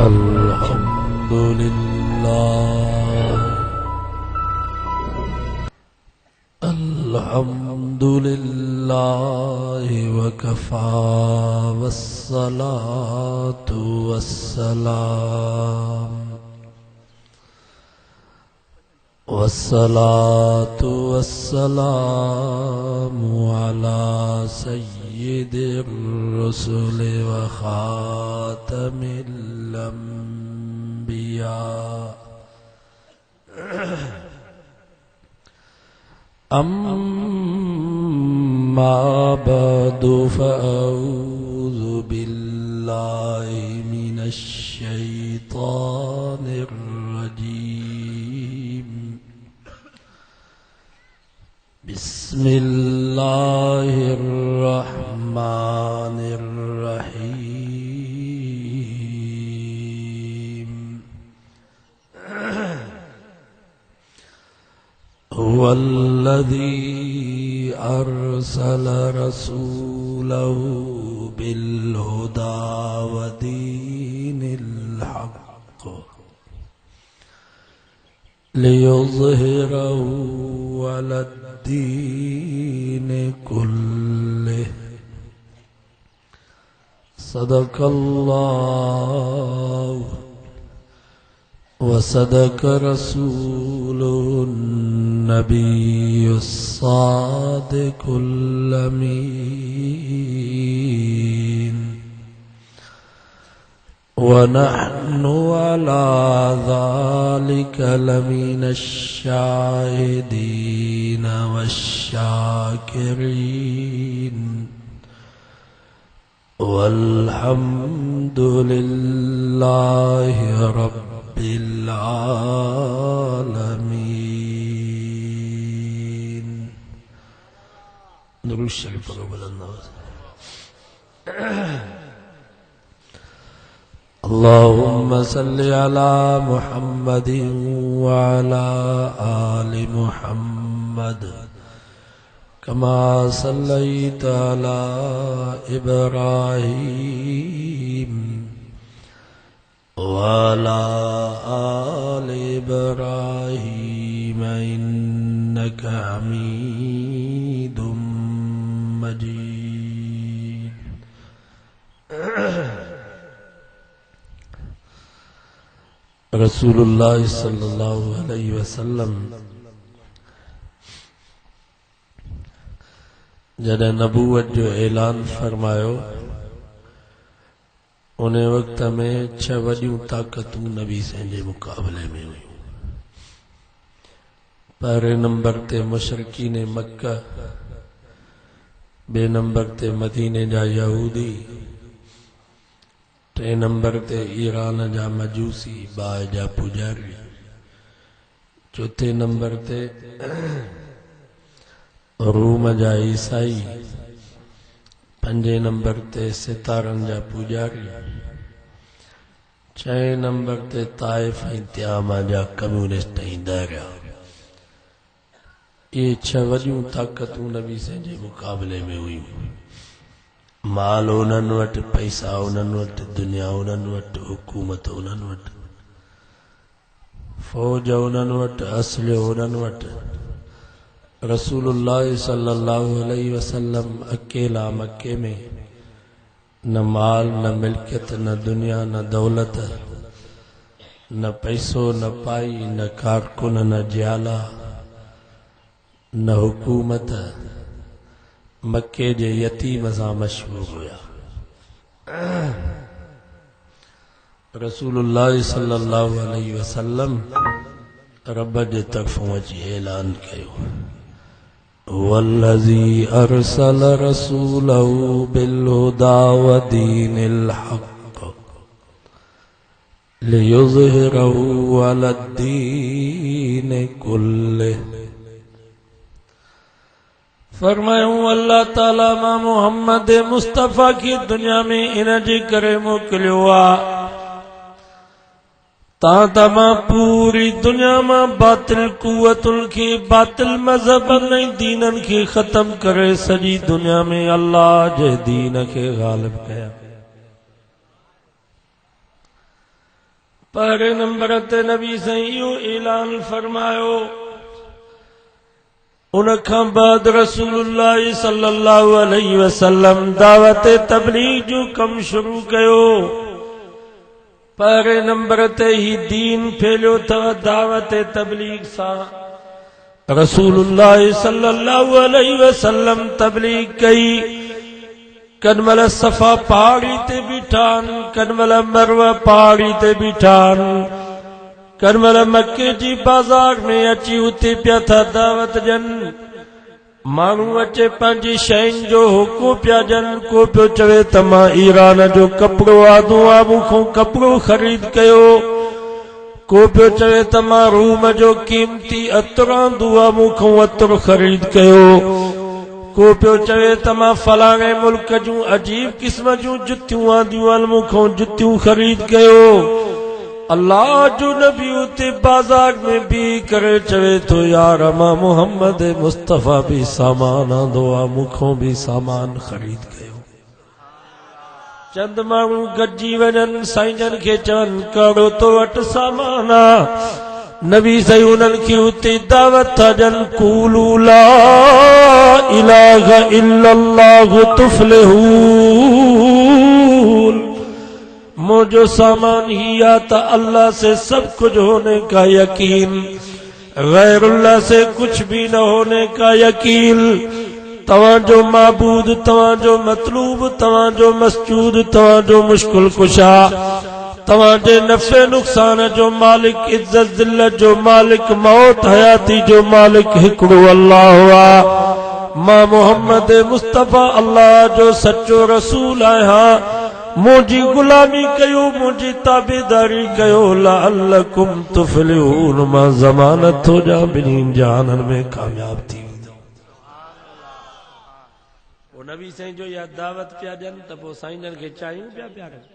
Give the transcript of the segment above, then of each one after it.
अल्हम्दुलिल्लाह वकफा वस्सलातु वस्सलामु अला सय्यिदिर रुसुलि व खातमिल अंबिया अम्मा बअदु फ़अऊज़ु बिल्लाहि मिनश शैतानिर रजीम। बिस्मिल्लाहिर रहमानिर रहीम। हुवल्लज़ी अर्सल रसूलहु बिल्हुदा व दीनिल हक़्क़ लियुज़हिरहु अलद्दीनि कुल्लिहि। सदक़ल्लाहु व सदक़ रसूलुहुन नबियुस सादिकुल अमीन। व नहनु अला ज़ालिका लमिनश शाहिदीन वश्शाकिरीन। वल्हम्दुलिल्लाहि रब्बिल आलमीन। दुरूद शरीफ पढ़ो बुलंद आवाज़। अल्लाहुम्मा सल्लि अला मुहम्मदिन व अला आलि मुहम्मद कमा सल्लैता अला इब्राहीम व अला आलि इब्राहीम इन्नका हमीदुम मजीद। रसूलुल्लाह सल्लल्लाहु अलैहि वसल्लम जॾहिं नबूवत जो ऐलान फरमायो उन वक़्त में 6 वॾियूं ताक़तूं नबी जे मुक़ाबले में हुयूं। पहिरें नंबर ते मुशरिकीन मक्का, ॿिए नंबर ते मदीने जा यहूदी, 3 नंबर ते ईरान जा मजूसी बाहि जा पुजारी, 4 नंबर ते रूम जा ईसाई, 5 नंबर ते सितारनि जा पुजारी, 6 नंबर ते ताइफ ऐं त्यामा जा कम्यूनिस्ट ऐं दायरा। ये 6 वॾियूं ताक़तूं नबी जे मुक़ाबले में हुयूं। माल उन्हनि वटि, पैसा उन्हनि वटि, दुनिया उन्हनि वटि, हुकूमत उन्हनि वटि, फौज उन्हनि वटि, असलियो उन्हनि वटि। रसूलुल्लाह सल्लल्लाहु अलैहि वसल्लम अकेला मक्के में, न माल, न मिल्कियत, न दुनिया, न दौलत, न पैसो, न पाई, न कारकुन, न जियाला, न हुकूमत। मक्के जे यतीम सां मशहूर हुया। रसूलुल्लाह सल्लल्लाहु अलैहि वसल्लम रब जे तरफ़ों अची ऐलान कयो, वल्लज़ी अर्सल रसूलहु बिल्हुदा व दीनिल हक़्क़ लियुज़हिरहु अलद्दीनि कुल्लिहि। फरमायूं अल्लाह ताला मां मोहम्मद मुस्तफ़ा की दुनिया में इन जे करे मोकिलियो आहे तां पूरी दुनिया मां बातिल कुवतुल खे, बातिल मज़हबन ऐं दीनन खे ख़त्म करे सॼी दुनिया में अल्लाह जे दीन खे ग़ालिब कया। पहले नंबर ते नबी से इहो ऐलान फरमायो। उनखां बाद रसूलुल्लाह सल्लल्लाहु अलैहि वसल्लम दावत तबलीग जो कम शुरू कयो। पहले नंबर ते ही दीन फैलियो था दावत तबलीग सां। रसूलुल्लाह सल्लल्लाहु अलैहि वसल्लम तबलीग कई। कनमल सफा पहाड़ी ते बीठान, कनमल मरवा पहाड़ी ते बीठान, कनमल मक्के जी बाजार में अची उते पिया था दावत जन। माण्हू अचे पंहिंजी शयुनि जो हुकूम पिया ॾियनि। को पियो चवे त मां ईरान जो कपिड़ो आदो आहे, मूंखां कपिड़ो ख़रीद कयो। को पियो चवे त मां रूम जो कीमती अतरु आंदो आहे, मूंखां अतरु ख़रीद कयो। को पियो चवे त मां फलाणे मुल्क जूं अजीब क़िस्म जूं जुतियूं आंदियूं आहिनि, मूंखां जुतियूं ख़रीद कयो। अल्लाह जो नबी उते बाजार में भी करे चवे तो यार मां मोहम्मद मुस्तफा भी सामान आंदो आहे, मूंखां भी सामान ख़रीद कयो। चंद माण्हू गॾिजी वञनि, साईं जन खे चवनि कहिड़ो तो वटि सामान आहे। नबी साईं उन्हनि खे उते दावत था ॾियनि, कूलू ला इलाहा इल्लल्लाहु तुफ्लिहून। मुझो सामान ही आता अल्लाह से सब कुछ होने का यकीन, गैरुल्लाह से कुछ भी न होने का यकीन। तवाजो माबूद, तवाजो मतलूब, तवाजो मस्जूद, तवाजो मुश्किल कुशा, तवाजे नफ़े नुक़सान जो मालिक, इज्जत ज़िल्लत जो मालिक, मौत हयाती जो मालिक हिकिड़ो अल्लाह हुआ। मां मोहम्मद मुस्तफा अल्लाह जो सच्चो रसूल आहियां। मुझी गुलामी कयो, मुझी ताबेदारी कयो, लअल्लकुम तुफ्लिहून। मां ज़मानत हो जा ॿिन्हिनि जहाननि में कामयाब थी वेंदो। पोइ नबी साईं जो या दावत पिया ॾियनि त पोइ साईं जन खे चांहियूं पिया पियारनि,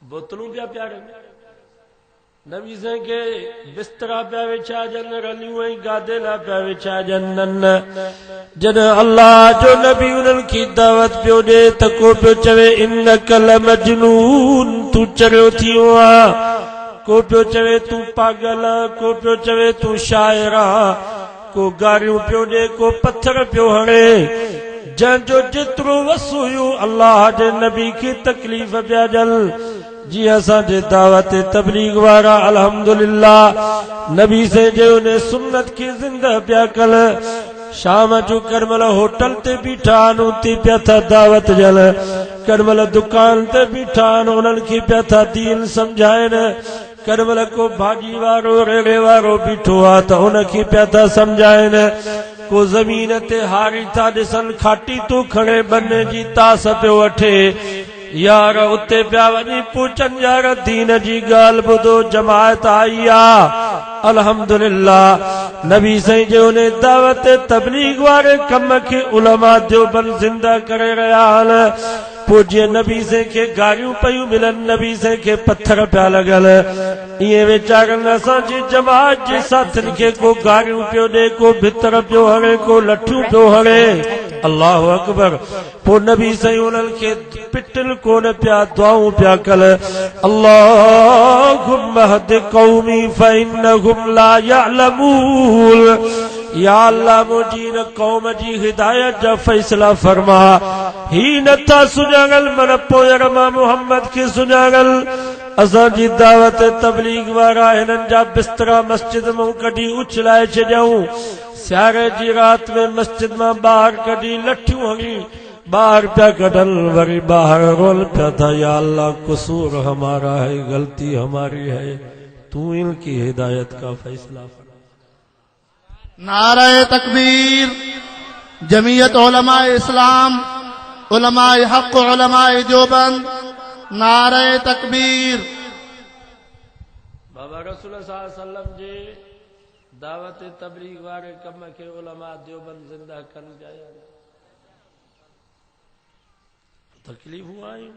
बोतलूं पिया पियारनि। नबी साईं खे बिस्तरा पिया विछाइजनि, रलियूं ऐं गादेला पिया विछाइजनि। जॾहिं अल्लाह जो नबी उन्हनि खे दावत पियो ॾे त को पियो चवे इन्नक लमजनून, तूं चरियो थी वियो आहे। को पियो चवे तूं पागल आहे, को पियो चवे तूं शाइर आहे। को गारियूं पियो ॾे, को पत्थर पियो हणे। जंहिंजो जेतिरो वस हुयो अल्लाह जे नबी खे तकलीफ़ पिया ॾियनि। जी असांजे दावत तबलीग वारा अल्हम्दुलिल्लाह नबी से जे उन सुन्नत खे ज़िंदा पिया कल। शाम जो करमल होटल ते बीठा आहिनि, उते पिया था दावत ॾियनि। करमल दुकान ते बीठा आहिनि, उन्हनि खे पिया था दीन सम्झाइनि। करमल को भाॼी वारो रेड़े वारो बीठो आहे त उनखे पिया था सम्झाइनि। को ज़मीन ते हारी था ॾिसनि, खाटी तो खणे बने जी तास पियो वठे। यार उते पिया वञी पूछनि यार दीन जी ॻाल्हि ॿुधो, जमायत आई आहे। अल्हम्दुलिल्लाह नबी साईं जे उन दावत तबलीग वारे कम खे उलमा देवबंद ज़िंदा करे रहिया आहिनि। पूज्य नबी साईं खे गारियूं पयूं मिलनि, नबी साईं खे पत्थर पिया लॻनि। इहे वीचारनि असांजी जमात जे साथियुनि खे को गारियूं पियो ॾे, को भितर पियो हणे, को लठियूं पियो हणे। अल्लाहु अकबर। पोइ नबी साईं उन्हनि खे पिटल कोन पिया, दुआऊं पिया कल। अल्लाहुम्मा हद कौमी फइन्नहुम ला यअलमून। या अल्लाह मुंहिंजी न कौम जी हिदायत जा फैसला फरमा। ही नथा सुञाणल मन पोयर मां मोहम्मद खे सुञाणल। असांजी दावत तबलीग वारा हिननि जा बिस्तरा मस्जिद मां कढी उछलाए छॾियऊं। सियारे जी रात में मस्जिद मां ॿाहिरि कढी लठियूं हणी बाहर पिया कढनि, वरी बाहर रोल पिया था या अल्लाह कसूर हमारा है, गलती हमारी है, तू इनकी हिदायत का फैसला फरमा। नारे तकबीर। जमीयत उलमाए इस्लाम, उलमाए हक, उलमाए देवबंद। नारे तकबीर। बाबा रसूल सल्लल्लाहु अलैहि वसल्लम जे दावत तबलीग वारे कम खे उलमा देवबंद ज़िंदा कनि पिया। तकलीफ़ूं आयूं,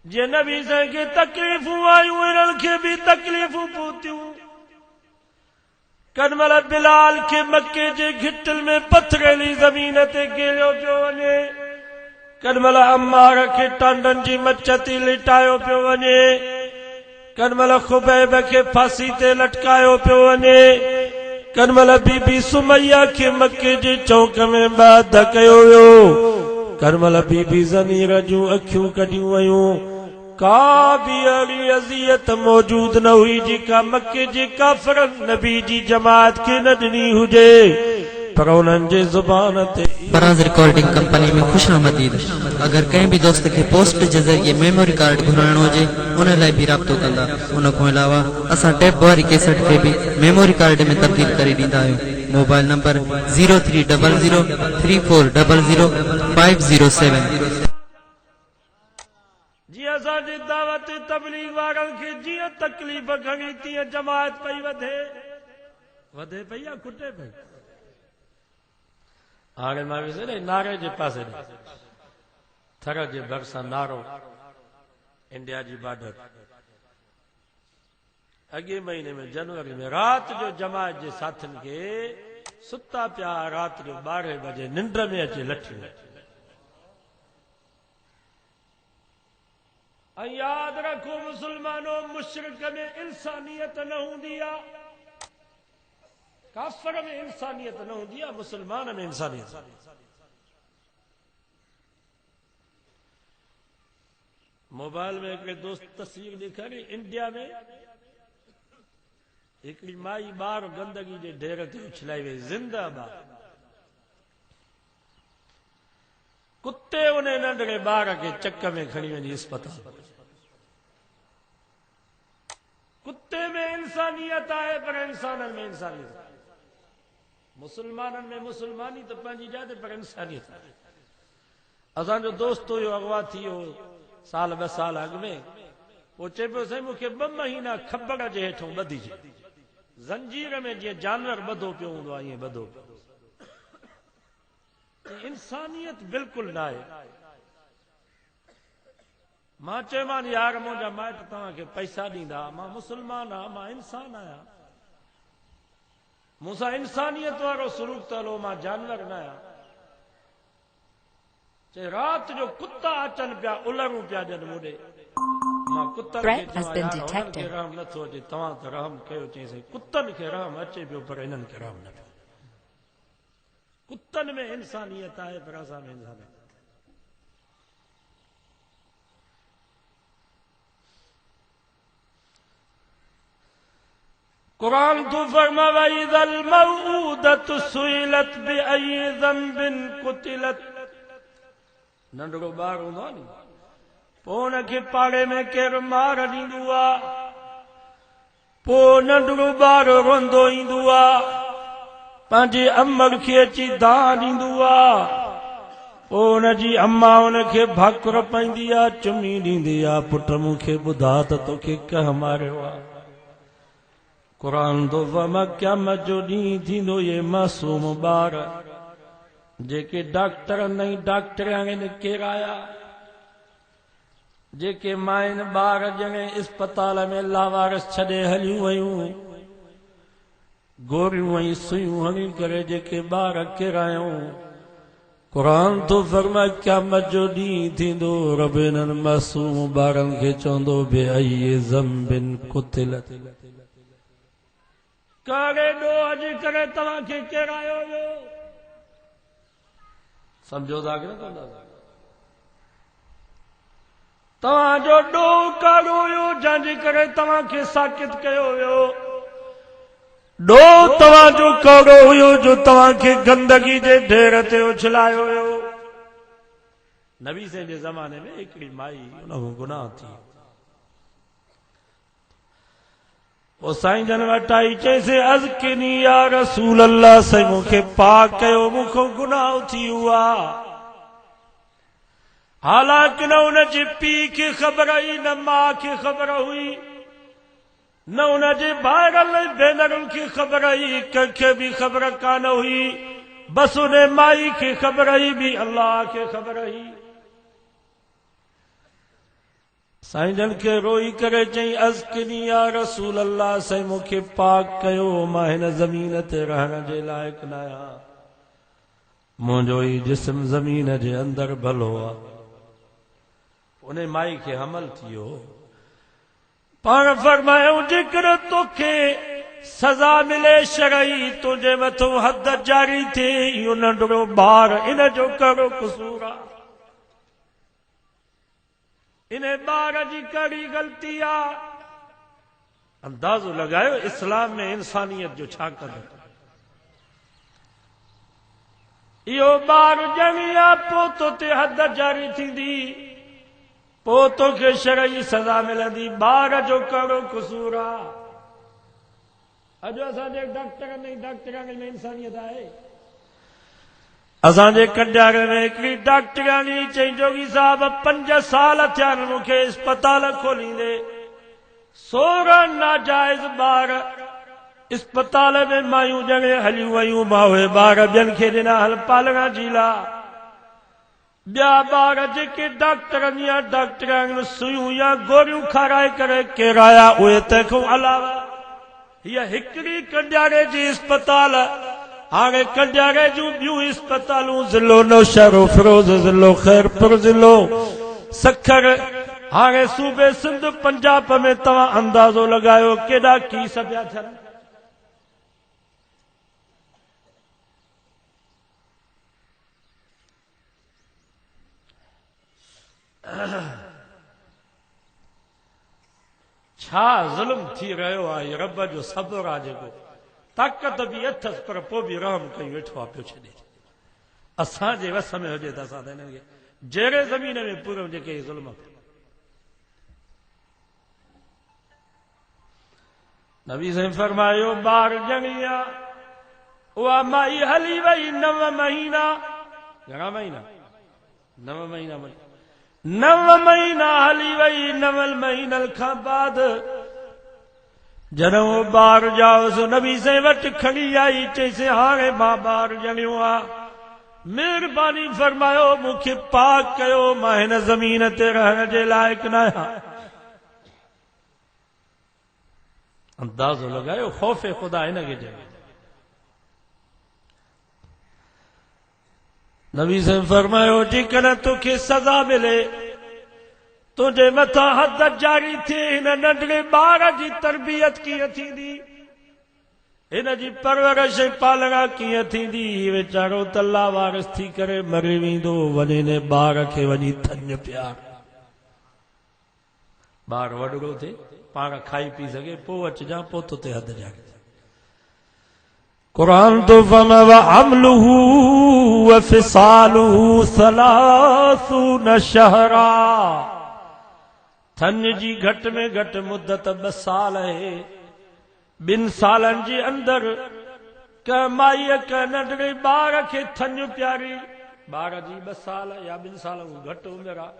जे नबी साईं खे तकलीफ़ूं आयूं, इन्हनि खे बि तकलीफ़ूं पहुतियूं। कनमल बिलाल के मक्के जे घिटल में पथरेली ज़मीन ते गेलियो पियो वञे। कॾहिं अम्मार खे टांडनि जी मच ते लिटायो पियो वञे, कॾहिं खुबैब खे फांसी ते लटकायो पियो वञे, कॾहिं बीबी सुमैया खे मके जे चौक में बाध कयो वियो, कॾहिं बीबी ज़मीर जूं अखियूं कढियूं वयूं। का बि अहिड़ी अज़ियत मौजूद न हुई जेका मके जे काफ़िरनि नबी जी जमात खे न ॾिनी हुजे, पर उन्हनि जे ज़ुबान ते फराज़ रिकॉर्डिंग कंपनी में खुश आमदीद। अगर कंहिं भी दोस्त के पोस्ट के जरिए मेमोरी कार्ड घुराइणो हुजे उन लाइ भी राब्तो कंदा। उन खां अलावा असां टेप वारी कैसेट खे भी मेमोरी कार्ड में तब्दील करे ॾींदा आहियूं। Mobile number 030034005007। जीअं असांजी दावत तबलीग वारनि खे जीअं तकलीफ़ घणी तीअं जमात पई वधे पई या खुटे पई। हाणे मां विसरे नारे जे पासे थर जे भरिसां नारो इंडिया जी बॉर्डर। अॻे महीने में जनवरी में रात जो जमात जे साथियुनि खे सुता पिया रात जो 12 बजे निंड में अचे लठियूं। ऐं यादि रखो मुसलमानों, मुशरिक में इंसानियत न हूंदी आहे, काफ़िर में इंसानियत न हूंदी आहे, मुसलमान में इंसानियत। मोबाइल में हिकिड़े दोस्त तस्वीर ॾेखारी, इंडिया में हिकिड़ी माई ॿार गंदगी जे ढेर ते उछलाई वई, ज़िंदाबाद। कुत्ते उन नंढड़े ॿार खे चक में खणी वञी अस्पताल। कुत्ते में इंसानियत आहे पर इंसाननि में इंसानियत आहे। मुसलमाननि में मुसलमानी तो पंहिंजी जाते पर इंसानियत आहे। असांजो दोस्त हुयो अगवा थी वियो साल 2 साल अॻ में। वो चए पियो साईं मूंखे 2 महीना खबर जे हेठों ॿधिजे, ज़ंजीर में जीअं जानवर ॿधो पियो हूंदो आहे ईअं ॿधो पियो। इंसानियत बिल्कुलु न आहे। मां चयोमान यार मुंहिंजा माइट तव्हांखे पैसा ॾींदा, मां मुसलमान आहियां, मां इंसान आहियां, मूंसां इंसानियत वारो सलूक त हलो, मां जानवर न आहियां। चए रात जो कुत्ता अचनि पिया, उलरूं पिया ॾियनि मूंॾे। मां कुत्तनि खे रहम नथो अचे, तव्हां त रहम कयो। चईं कुत्तनि खे रहम अचे पियो पर इन्हनि खे रहम न पियो। कुत्तनि में इंसानियत आहे पर असां में इंसानियत। कुरान तो फरमा इज़ल मऊदत सुइलत बिअई ज़ंबिन कुतिलत। नंढड़ो ॿार हूंदो आहे नी, पोइ हुनखे पाड़े में केरु मार ॾींदो आहे, पोइ नंढड़ो ॿार रोंदो ईंदो आहे, पंहिंजे अम्मा खे अची दाह ॾींदो आहे, पोइ हुनजी अम्मा हुनखे भाकुर पाईंदी आहे, चुमी ॾींदी आहे, पुट मूंखे ॿुधा त तोखे कंहिं मारियो आहे। कुरान तो फरमा क़यामत जो ॾींहुं थींदो ये मासूम ॿार जेके डॉक्टर नई डॉक्टरियाणी केराया, जेके माइन ॿार ॼणे अस्पताल में लावारस छॾे हलियूं वयूं, गोरियूं ऐं सुयूं हणी करे जेके ॿार किरायूं। कुरान तो फरमा क़यामत जो ॾींहुं थींदो रब इन्हनि मासूम ॿारनि खे चवंदो बिअई ज़ंबिन कुतिलत। कहिड़े ॾोह जे करे तव्हांखे किरायो वियो? सम्झो था कि न कंदा? तव्हांजो ॾोह कहिड़ो हुयो जंहिंजे करे तव्हांखे साकित कयो वियो? ॾोह तव्हांजो कहिड़ो हुयो जो तव्हांखे गंदगी जे ढेर ते उछलायो वियो? नबी से जे ज़माने में हिकिड़ी माई उन गुनाह थी, वो साईं जन वटि आई, चईंसि अज़किनी या रसूल अल्लाह, साईं मूंखे पाक कयो, मूंखों गुनाह थी हुआ। हालांकि न हुनजे पीउ खे ख़बर हुई, न माउ खे ख़बर हुई, न हुनजे भाइरनि भेनरुनि खे ख़बर हुई, कंहिंखे बि ख़बर कान हुई, बसि उन माई खे ख़बर हुई, बि अल्लाह खे ख़बर हुई। साईं जन खे रोई करे चई अज़किनी या रसूल अल्लाह, साईं मूंखे पाक कयो, मां हिन ज़मीन ते रहण जे लाइक़ न आहियां। मुंहिंजो ई जिस्म ज़मीन जे अंदर भलो आहे। उन माई खे हमल थियो। पाण फरमायो जेकर तोखे सज़ा मिले शरई तुंहिंजे मथां हद जारी थिए इहो नंढड़ो ॿार इन जो कहिड़ो कसूर आहे? इन ॿार जी कहिड़ी ग़लती आहे? अंदाज़ो लॻायो इस्लाम में इंसानियत जो छा कदर। इहो ॿार ॼमी आहे पोइ तो ते हद जारी थींदी, पोइ तोखे शरई सज़ा मिलंदी। ॿार जो कहिड़ो कसूर आहे? अॼु असांजे डॉक्टरनि में इंसानियत आहे? असांजे कॾियार में हिकिड़ी डॉक्टरानी चई जोगी साहब 5 साल थिया आहिनि मूंखे इस्पताल खोलींदे। 16 नाजाइज़ ॿार इस्पताल में मायूं ॼणे हलियूं वयूं, मां उहे ॿार ॿियनि खे ॾिना हल पालण जी लाइ। ॿिया ॿार जेके डॉक्टरानी सुयूं या गोरियूं खाराए करे केराया उहे तंहिंखां अलावा हीअ हिकिड़ी कॾियारे जी इस्पताल। हाणे कॾियारे जूं ॿियूं इस्पतालूं ज़िलो नौशहरो, फिरोज ज़िलो, खैरपुर ज़िलो, सखर, हाणे सूबे सिंध पंजाब में तव्हां अंदाज़ो लॻायो केॾा कीस पिया थियनि। छा ज़ुल्म थी रहियो आहे? रब जो सब्र आहे जेको। ताक़त बि अथसि पर पोइ बि रहम कई वेठो आहे पियो छॾे। असांजे वस में हुजे त असां त हिननि खे जहिड़े ज़मीन में पूरो जेके ज़ुल्म। नबी साईं फरमायो ॿार ॼणी आहे, उहा माई हली वई 9 महीना। घणा महीना? 9 महीना। 9 महीना हली वई। 9 महीननि खां बाद जॾहिं वो ॿार ॼावसि नबी साईं वटि खणी आई, चईसि हाणे मां ॿार ॼणियो आहे, महिरबानी फरमायो मूंखे पाक कयो, मां हिन ज़मीन ते रहण जे लाइक़ु न आहियां। अंदाज़ो लॻायो ख़ौफ़ ख़ुदा हिनखे चयो। नबी साईं फरमायो जेकॾहिं तोखे सज़ा मिले, तुंहिंजे मथां हद जारी थिए, हिन नंढड़े ॿार जी तरबियत कीअं थींदी, हिन जी परवरिश पालना कीअं थींदी? वीचारो त लावारिस थी करे मरी वेंदो, वञे हिन ॿार खे वञी थञ प्यार। ॿार वॾड़ो थिए, पाण खाई पी सघे, पोइ अचिजां, पोइ तो ते हद जारी। कुरान तो फरमाया अमलुहु व फिसालुहु 30 शहरा। थन जी घट में घट मुद्दत 2 साल है। 2 सालन जे अंदर क माई क नंढड़े ॿार खे थन प्यारी। ॿार जी 2 साल या 2 साल घट उमिरि आहे।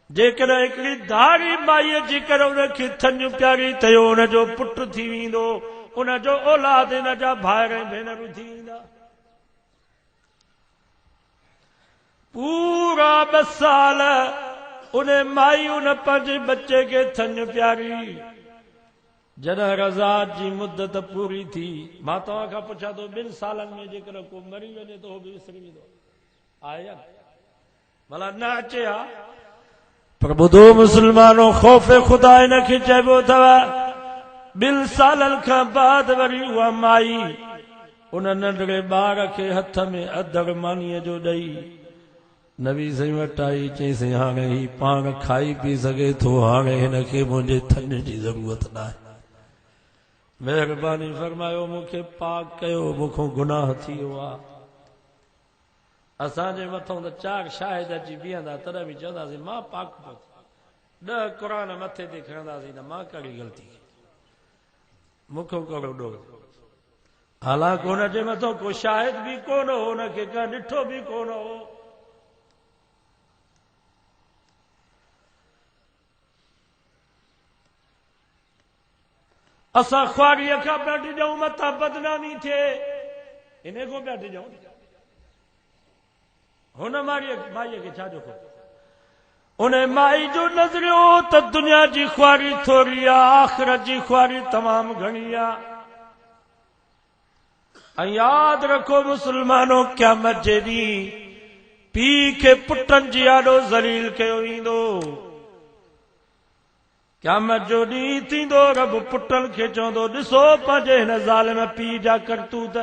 जेकॾहिं हिकिड़ी धारी माई जेकर उनखे थन प्यारी त उनजो पुटु थी वेंदो, उनजो औलाद, हिन जा भाइर ऐं भेनरूं थी वेंदा। पूरा 2 साल उन माई उन पंहिंजे बच्चे खे थन प्यारी। जॾहिं रज़ा जी मुद्दत पूरी थी, मां तव्हां खां पुछां थो 2 सालनि में जेकर को मरी वञे त उहो बि विसरी वेंदो आहे या भला न अचे हा? पर ॿुधो मुस्लमानो, ख़ौफ़ ख़ुदा हिनखे चइबो अथव। 2 सालनि खां बाद वरी उहा माई उन नंढड़े ॿार खे हथ में अधर मानीअ जो ॾेई नबी साईं वटि आई, चईसि हाणे ही पाण खाई पी सघे थो, हाणे हिनखे मुंहिंजे थन जी ज़रूरत न आहे, महिरबानी फरमायो मूंखे पाक कयो, मूंखां गुनाह थी वियो आहे। असांजे मथां त 4 शाहिद अची बीहंदा, तॾहिं बि चवंदासीं मां पाक पियो थियां। 10 क़ुरान मथे ते खणंदासीं त मां कहिड़ी ग़लती कई, मूंखां कहिड़ो ॾोह। हालांकि हुनजे मथां को शाहिद बि कोन हो, हुनखे का ॾिठो बि कोन हो। असां ख्वारीअ खां पिया ॾिजऊं, मथां बदनामी थिए, इन खां पिया ॾिजऊं। हुन माईअ खे छा जो को? उन माई जो नज़रियो त दुनिया जी ख्वारी थोरी आहे, आख़िरत जी ख्वारी तमामु घणी आहे। याद रखो मुसलमानों, क़यामत जे ॾींहुं पीउ खे पुटनि जी आॾो ज़लील कयो वेंदो। क़यामत जो ॾींहुं थींदो, रब पुटनि खे चवंदो, ॾिसो पंहिंजे हिन ज़ालिम पीउ जा करतूत।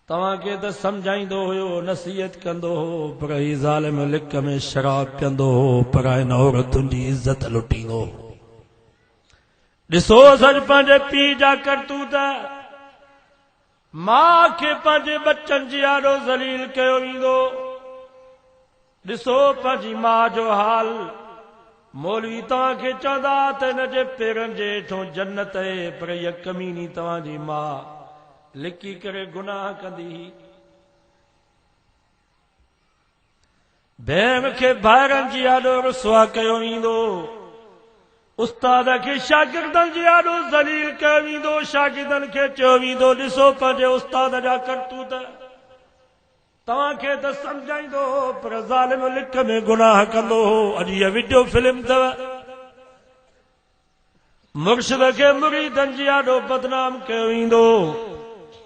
तव्हांखे त सम्झाईंदो हुयो, नसीहत कंदो हो, पर ही ज़ालिम लिक में शराब पीअंदो हो, पराइन औरतुनि जी इज़त लुटींदो हो। ॾिसो सॼ पंहिंजे पीउ जा करतूत। मां खे पंहिंजे बच्चनि जी आॾो ज़लील कयो वेंदो। ॾिसो पंहिंजी मां जो हाल। मौलवी तव्हांखे चवंदा त हिन जे पेरनि जे हेठों जन्नत आहे, पर इहा कमीनी तव्हांजी मां लिकी करे गुनाह कंदी। भेण खे भाइरनि जी आॾो रुसवा कयो वेंदो। उस्ताद खे शागिर्दनि जी आॾो ज़लील कयो वेंदो। शागिर्दनि खे चयो वेंदो, ॾिसो पंहिंजे उस्ताद जा करतूत। तव्हांखे त सम्झाईंदो हो, पर ज़ालिम लिक में गुनाह कंदो हो। अॼु इहा वीडियो फिल्म अथव। मुर्शिद खे मुरीदनि जी आॾो बदनाम कयो वेंदो।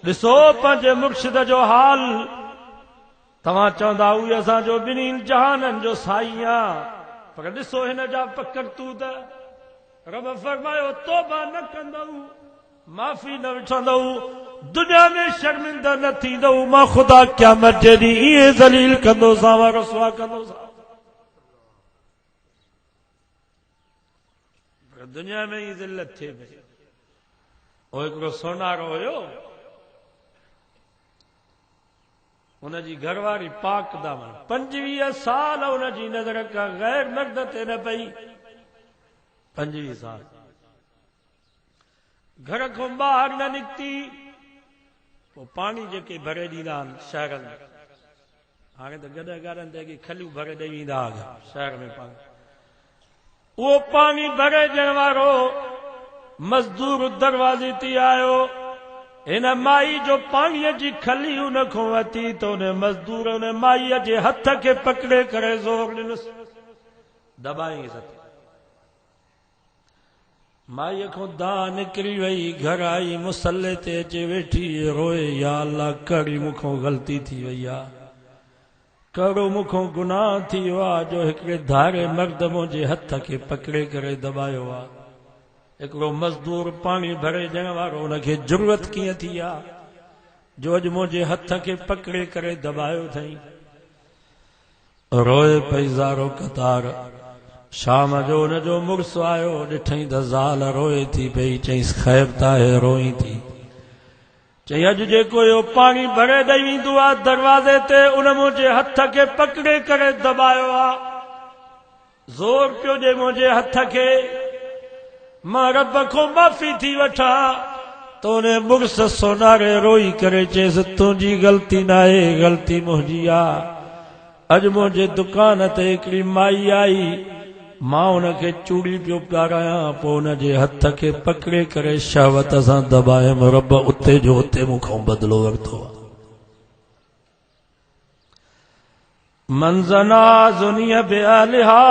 ॾिसो पंहिंजे मुर्शिद जो हाल। तव्हां चवंदा उहे असांजो ॿिन्हिनि जहाननि जो साईं आहे, पर ॾिसो हिन जा करतूत। रब फरमायो, तौबा न कंदव, माफ़ी न वठंदव, दुनिया में शर्मिंदा न थींदव, मां ख़ुदा क़यामत जे ॾींहुं ईअं ज़लील कंदोसांव, रुसवा कंदोसांव। पर दुनिया में ई ज़िल्लत थिए पई। ओ हिकिड़ो सोनारो हुयो, हुनजी घरवारी पाक दामन, 25 साल हुनजी नज़र का गैर मर्द ते न पई। 25 साल घर खां ॿाहिरि न निकिती। पोइ पाणी जेके भरे ॾींदा आहिनि शहरनि में, हाणे त गॾ गारनि ते खलियूं भरे ॾेई वेंदा हुआ शहर में पाणी। उहो पाणी भरे ॾियण वारो मज़दूर दरवाज़े ते आयो। हिन माई जो पाणीअ जी खली हुन खां वरिती त हुन मज़दूर हुन माईअ जे हथ खे पकड़े करे ज़ोर ॾिनुसि, दॿाईंसि। माईअ खां दाह निकिरी वई। घर आई, मुसले ते अचे वेठी रोए, या अल्लाह कहिड़ी मूंखां ग़लती थी वई आहे, कहिड़ो मूंखां गुनाह थी वियो आहे जो हिकिड़े धारे मर्द मुंहिंजे हथ खे पकड़े करे दॿायो आहे। हिकिड़ो मज़दूर पाणी भरे ॾियण वारो, हुनखे ज़रूरत कीअं थी आहे जो अॼु मुंहिंजे हथ खे पकड़े करे दॿायो अथई। रोए पई ज़ारो कतार। शाम जो हुनजो मुड़ुसु आयो, ॾिठई त ज़ाल रोए थी पई। चईसि ख़ैर त आहे, रोई थी? चई अॼु जेको इहो पाणी भरे ॾेई वेंदो आहे दरवाज़े ते, उन मुंहिंजे हथ खे पकड़े करे दॿायो आहे, ज़ोर पियो ॾे मुंहिंजे हथ खे। मां रब खां माफ़ी थी वठां। त उन मुड़ुसु सोनारे रोई करे चयसि, तुंहिंजी ग़लती न आहे, ग़लती मुंहिंजी आहे। अॼु मुंहिंजे दुकान ते हिकिड़ी माई आई, मां हुनखे चूड़ी पियो पियारायां, पोइ हुनजे हथ खे पकड़े करे शहवत सां दॿायमि। रब उते जो उते मूंखां बदिलो वरितो आहे। मंज़ना ज़ुनिय बिअहलिहा,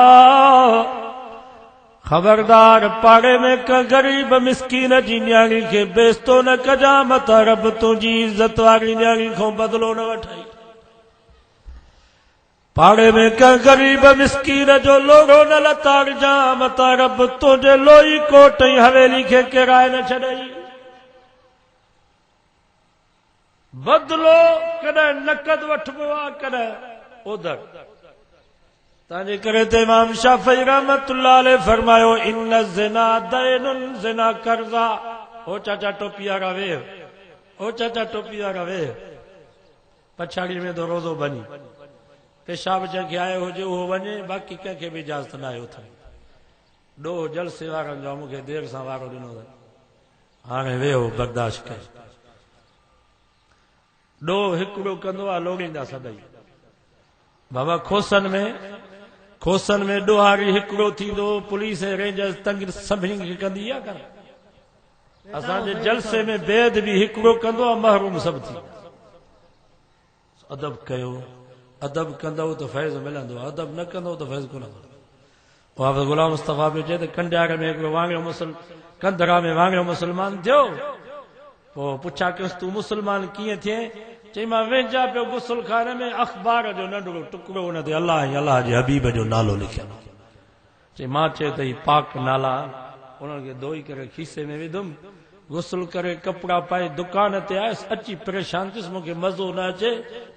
ख़बरदार पाड़े में का गरीब मिस्कीन जी न्याणी खे बेस्तो न कजां, मता रब तुंहिंजी इज़त वारी न्याणी खां बदिलो न वठाई। पाड़े में का गरीब मिस्कीन जो लोड़ो न लताड़जां, मता रब तुंहिंजे लोई कोट ऐं हवेली खे किराए न छॾई। बदिलो कॾहिं नक़द वठिबो आहे, कॾहिं उधर। तंहिंजे करे त इमाम शाफ़ी रहमतुल्लाह अलैह फरमायो, इन ज़िना दैनुन, ज़िना कर्ज़ा। ओ चाचा टोपी वारा वेह, ओ चाचा टोपी वारा वेह, पछाड़ी में तो रोज़ो बनी। पेशाब जंहिंखे आयो हुजे उहो वञे, बाक़ी कंहिंखे बि इजाज़त न आहे उथण। ॾोह जलसे वारनि जो मूंखे देरि सां वारो ॾिनो अथनि, हाणे वेहो बर्दाश्त कयो। ॾोह हिकिड़ो कंदो आहे, लोड़ींदा सभई। बाबा खोसन में ॾोहारी हिकिड़ो थींदो, पुलिस ऐं रेंजर्स तंग सभिनी खे कंदी आहे। कर असांजे जलसे में बैद बि हिकिड़ो कंदो आहे, महरूम सभु थी। अदब कयो, अदब कंदव त फैज़ मिलंदो, अदब न कंदव त फैज़ कोन मिलंदो। गुलाम मुस्तफ़ा पियो चए त कंडियार में हिकिड़ो वांगियो कंदरा में वांगियो मुस्लमान थियो, पोइ पुछा कयोसि तूं मुस्लमान कीअं थिए? चई मां वेझा पियो गुसल खाने में अख़बार जो नंढड़ो टुकड़ो हुन ते अलाह ऐं अलाह जे हबीब जो नालो लिखियलु। चई मां चयो त हीउ पाक नाला, उन्हनि खे धोई करे खीसे में विधुमि, गुसल करे कपिड़ा पाए दुकान ते आयुसि, अची परेशान थियुसि, मूंखे मज़ो न अचे।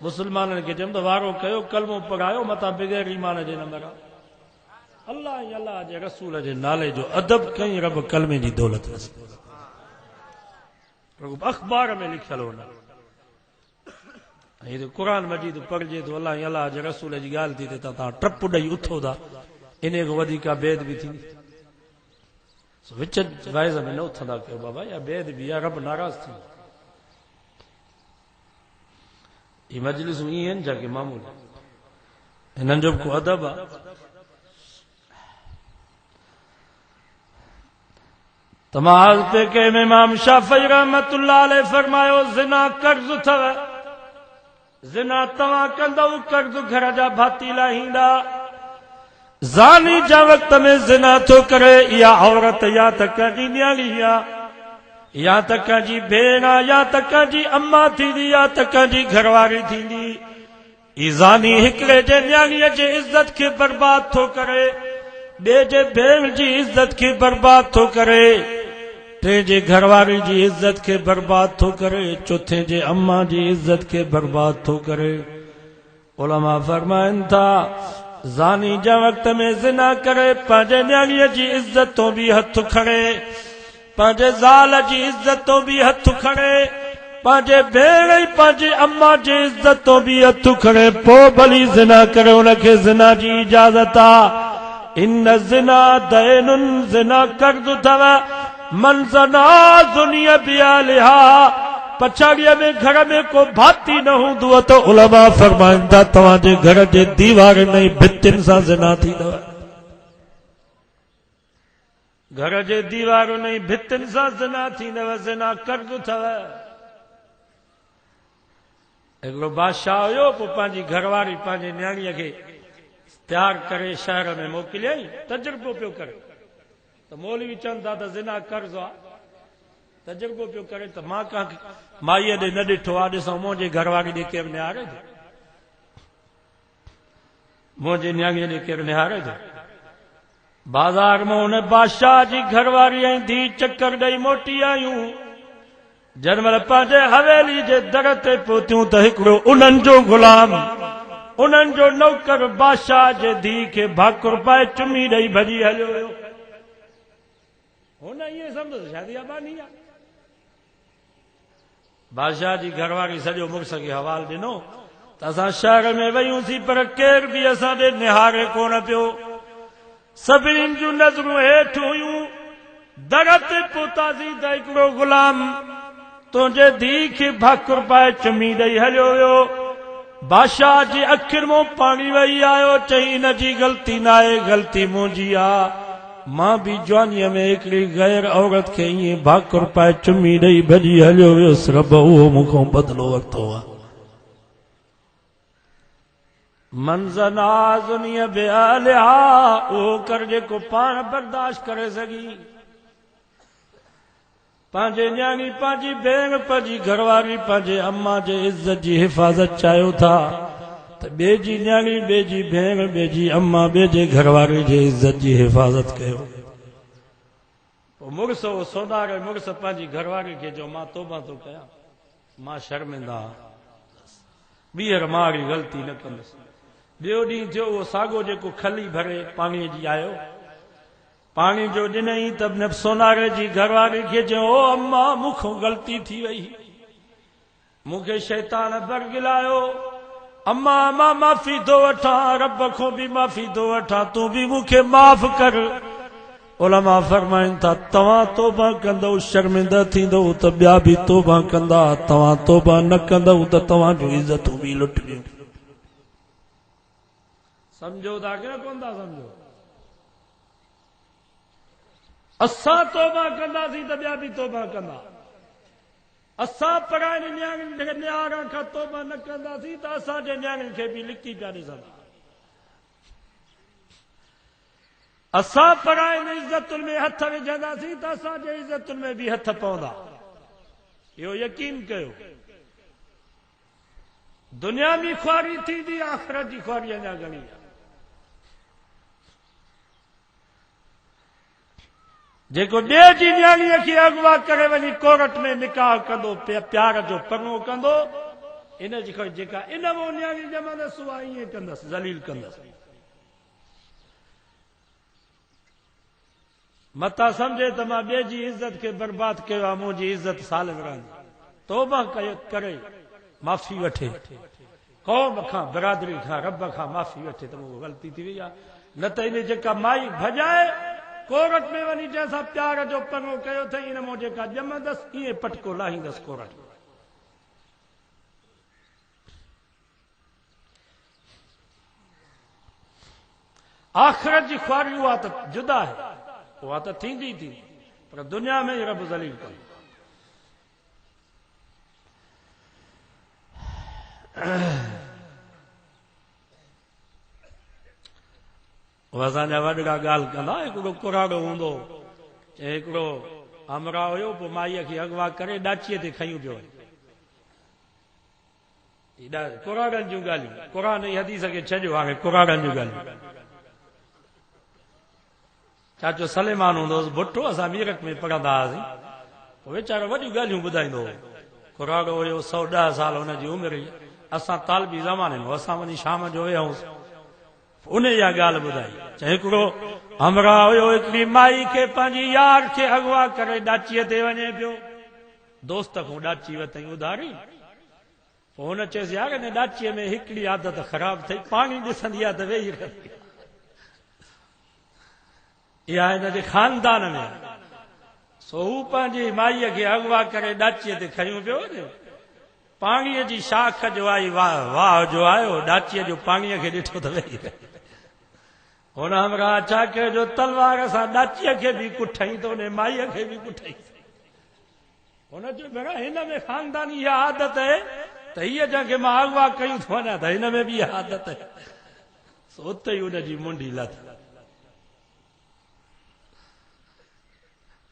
मुस्लमाननि खे चयुमि त वारो कयो, कलमो पढ़ायो, मथां बग़ैर ईमान जे न मरा। अलाह ऐं अलाह जे रसूल जे नाले जो अदब कई, रब कलमे जी दौलत अख़बार में लिखियलु हो न। ऐं क़ुरान मजीद पढ़जे तो अलाह ऐं अलाह जे रसूल जी ॻाल्हि थी थिए त तव्हां टप ॾेई उथो था, इन खां वधीक बेद बि थींदी। विच वाइज़ में न उथंदा कयो बाबा, या बेद बि आहे, रब नाराज़ थी। ये मजलिसूं ईअं आहिनि छा की मामूली? हिननि जो बि को अदब आहे। तमाज़ पे के इमाम शाफ़ी रहमतुल्लाह अलैह फरमायो ज़िना कर्ज़ अथव, ज़िना तव्हां कंदव कर्ज़ घर जा भाती लाहींदा। ज़ानी जा वक़्त में ज़िना थो करे, इहा औरत या त कंहिंजी न्याणी आहे, या त कंहिंजी भेण आहे, या त कंहिंजी अम्मा थींदी, या त कंहिंजी घरवारी थींदी। ई ज़ानी हिकिड़े जे न्याणीअ जे इज़त खे बर्बाद थो करे, ॿिए जे भेण जी इज़त खे बर्बाद थो करे, टे जे घरवारी जी इज़त खे बर्बाद थो करे, चौथे जे अम्मा जी इज़त खे बर्बाद थो करे। उलमा फरमाइनि था ज़ानी जा वक़्त में ज़िना करे, पंहिंजे न्याणीअ जी इज़त तो बि हथ खणे, पंहिंजे ज़ाल जी इज़त तो बि हथ खणे, पंहिंजे भेण ऐं पंहिंजे अम्मा जी इज़त तो बि हथ खणे, पोइ भली ज़िना करे, उनखे ज़िना जी इजाज़त आहे। इन ज़िना दैनुन, ज़िना कर्ज़ अथव, मन ज़ना दुनिया बियालिहा, पछाड़ीअ में घर में को भाती न हूंदो त उलमा फरमाइनि था तव्हांजे घर जे दीवारनि ऐं भितियुनि सां ज़िना थींदव। घर जे दीवारुनि ऐं भितियुनि सां ज़िना थींदव, ज़िना कर्ज़ अथव। हिकिड़ो बादशाह हुयो, पोइ पंहिंजी घरवारी पंहिंजे न्याणीअ खे तयार करे शहर में मोकिलियई, तजुर्बो पियो करे। त मौलवी चवनि था त ज़िना कर्ज़ आहे, तजुर्बो पियो करे त मां कंहिं माईअ ॾे न ॾिठो आहे, ॾिसो मुंहिंजे घरवारी ॾे केरु निहारे थो, मुंहिंजे न्याणीअ ॾे केरु निहारे थो। बाज़ार में हुन बादशाह जी घरवारी ऐं धीउ चकर ॾेई मोटी आयूं। जंहिं महिल पंहिंजे हवेली जे दर ते पहुतियूं त हिकिड़ो उन्हनि जो गुलाम, उन्हनि जो नौकर बादशाह जे धीउ खे भाकुर पाए चुमी ॾेई भॼी हलियो वियो। हुन ईअं सम्झो शादी अबानी आहे। बादशाह जी घरवारी सॼो मुड़ुस खे हवाल ॾिनो त असां शहर में वयूंसीं, पर केर बि असां ॾे निहारे कोन पियो, सभिनीनि जूं नज़रूं हेठि हुयूं। दर ते पहुतासीं त हिकिड़ो गुलाम तुंहिंजे धीउ खे भाकुर पाए चुमी ॾेई हलियो वियो। बादशाह जी अखियुनि मां पाणी वही आयो, चई हिन जी ग़लती न आहे, ग़लती मुंहिंजी आहे। मां बि जवानीअ में हिकिड़ी गैर औरत खे ईअं भाकुर पाए चुमी ॾेई भॼी हलियो वियुसि, रब उहो मूंखां बदिलो वरितो आहे। मंज़ना दुनिया बियालिहा, उहो कर जेको पाण बर्दाश्त करे सघी। पंहिंजे न्याणी, पंहिंजी भेण, पंहिंजी घरवारी, पंहिंजे अम्मा जे इज़त जी हिफ़ाज़त चाहियो था त ॿिए जी न्याणी, ॿिए जी भेण, ॿिए जी अम्मा, ॿिए जे घरवारी जी इज़त जी हिफ़ाज़त कयो। पोइ मुड़ुस सोनारे मुड़ुस पंहिंजी घरवारी खे चयो मां तौबा थो कयां, मां शर्मिंदा, ॿीहर मां अहिड़ी ग़लती न कंदुसि। ॿियो ॾींहुं थियो, उहो साॻो जेको खली भरे पाणीअ जी आयो, पाणी जो ॾिनई त सोनारे जी घरवारी खे चयो ओ अम्मा मूंखां ग़लती थी वई, मूंखे शैतान बरगिलायो, अम्मा मां माफ़ी थो वठां, रब खां बि माफ़ी थो वठां, तूं बि मूंखे माफ़ कर। उलमा फरमाइनि था तव्हां तौबा कंदव शर्मिंदा थींदव त ॿिया बि तौबा कंदा, तव्हां तौबा न कंदव त तव्हां जूं इज़तूं बि लुटबियूं। समझो था कि न कोन था समझो? असां तौबा कंदासीं त ॿिया बि तौबा कंदा। असां पराइनि न्याणियुनि खां तौबा न कंदासीं त असांजे न्याणियुनि खे बि लिकी पिया ॾिसंदा। असां पराइनि इज़तुनि में हथ विझंदासीं त असांजे इज़तुनि में बि हथ पवंदा। यो यकीन कयो दुनिया में ख्वारी थी दी आखिरत की ख्वारी अञा घणी आहे। जेको ॿिए जी न्याणीअ खे अगवा करे वञी कोर्ट में निकाह कंदो प्यार जो पनो कंदो इन जी ख़बर जेका इन वो न्याणी ॼमंदसि उहा ईअं कंदसि ज़लील कंदसि। मता समझे त मां ॿिए जी इज्जत खे बर्बाद कयो आहे मुंहिंजी इज्जत साल रहंदी तौबा करे माफ़ी वठे कौम खां बिरादरी खां रब खां माफ़ी वठे त मूंखे ग़लती थी वई आहे। न त इन जेका माई भॼाए कोर्ट में वञी जंहिंसां प्यार जो पनो कयो अथई इन मूं जेका ॼमंदसि ईअं पटको लाहींदसि कोर्ट में। आख़िरत जी ख्वारी उहा त जुदा आहे उहा त थींदी थी पर दुनिया में ई रब ज़लील कंदो। असांजा वॾा ॻाल्हि कंदा हिकिड़ो कुराड़ो हूंदो चए हिकिड़ो अमरा हुयो पोइ माईअ खे अगवा करे ॾाचीअ ते खयूं पियो कुराड़नि जूं ॻाल्हियूं क़ुर जी हदीस खे छॾियो हाणे कुराड़नि जूं ॻाल्हियूं। चाचो सलेमान हूंदो हुउसि भुट्टो असां मीरठ में पढ़ंदा हुआसीं पोइ वीचारो वॾियूं ॻाल्हियूं ॿुधाईंदो हो। कुराड़ो हुयो 110 साल हुनजी उमिरि असां तालबी ज़माने में असां वञी शाम जो वियासीं उन इहा ॻाल्हि ॿुधाई चए हिकिड़ो अमरा हुयो हिकिड़ी माई खे पंहिंजी यार खे अगवा करे ॾाचीअ ते वञे पियो दोस्त खां ॾाची वरितई उधारी पोइ हुन चयसि यार हिन ॾाचीअ में हिकिड़ी आदत ख़राब थई पाणी ॾिसंदी आहे त वेही रहंदी इहा हिन जे ख़ानदान में सो हू पंहिंजी माईअ खे अगवा करे ॾाचीअ ते खयूं पियो पाणीअ जी शाख जो आई वाह जो आयो ॾाचीअ जो पाणीअ खे ॾिठो त वेही रहियो हुन हमरा छा कयो जो तलवार सां ॾाचीअ खे बि कुठई त हुन माईअ खे बि कुठई हुन चयो भेण हिन में ख़ानदानी इहा आदत आहे त हीअ जंहिंखे मां अगवा कयूं थो वञा त हिन में बि इहा आदत आहे सो उते ई हुनजी मुंडी लथ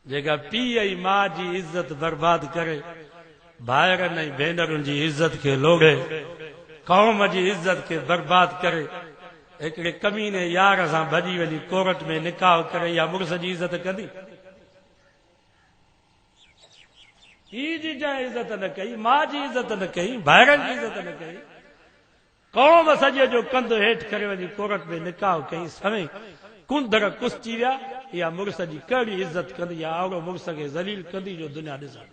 जेका पीउ ऐं माउ जी इज़त बर्बाद करे भाइरनि ऐं भेनरुनि जी इज़त खे लोड़े कौम जी इज़त खे बर्बाद करे हिकिड़े कमीने यार सां भॼी वञी कोर्ट में निकाह करे या मुड़ुस जी इज़त कंदी पीउ जी जंहिं इज़त न कई माउ जी इज़त न कई भाइरनि जी इज़त न कई कौम सॼे जो कंधु हेठि करे वञी कोर्ट में निकाह कई समय कुंदर कुस्ती विया इहा मुड़ुस जी कहिड़ी इज़त कंदी या अहिड़ो मुड़ुस खे ज़लील कंदी जो दुनिया ॾिसां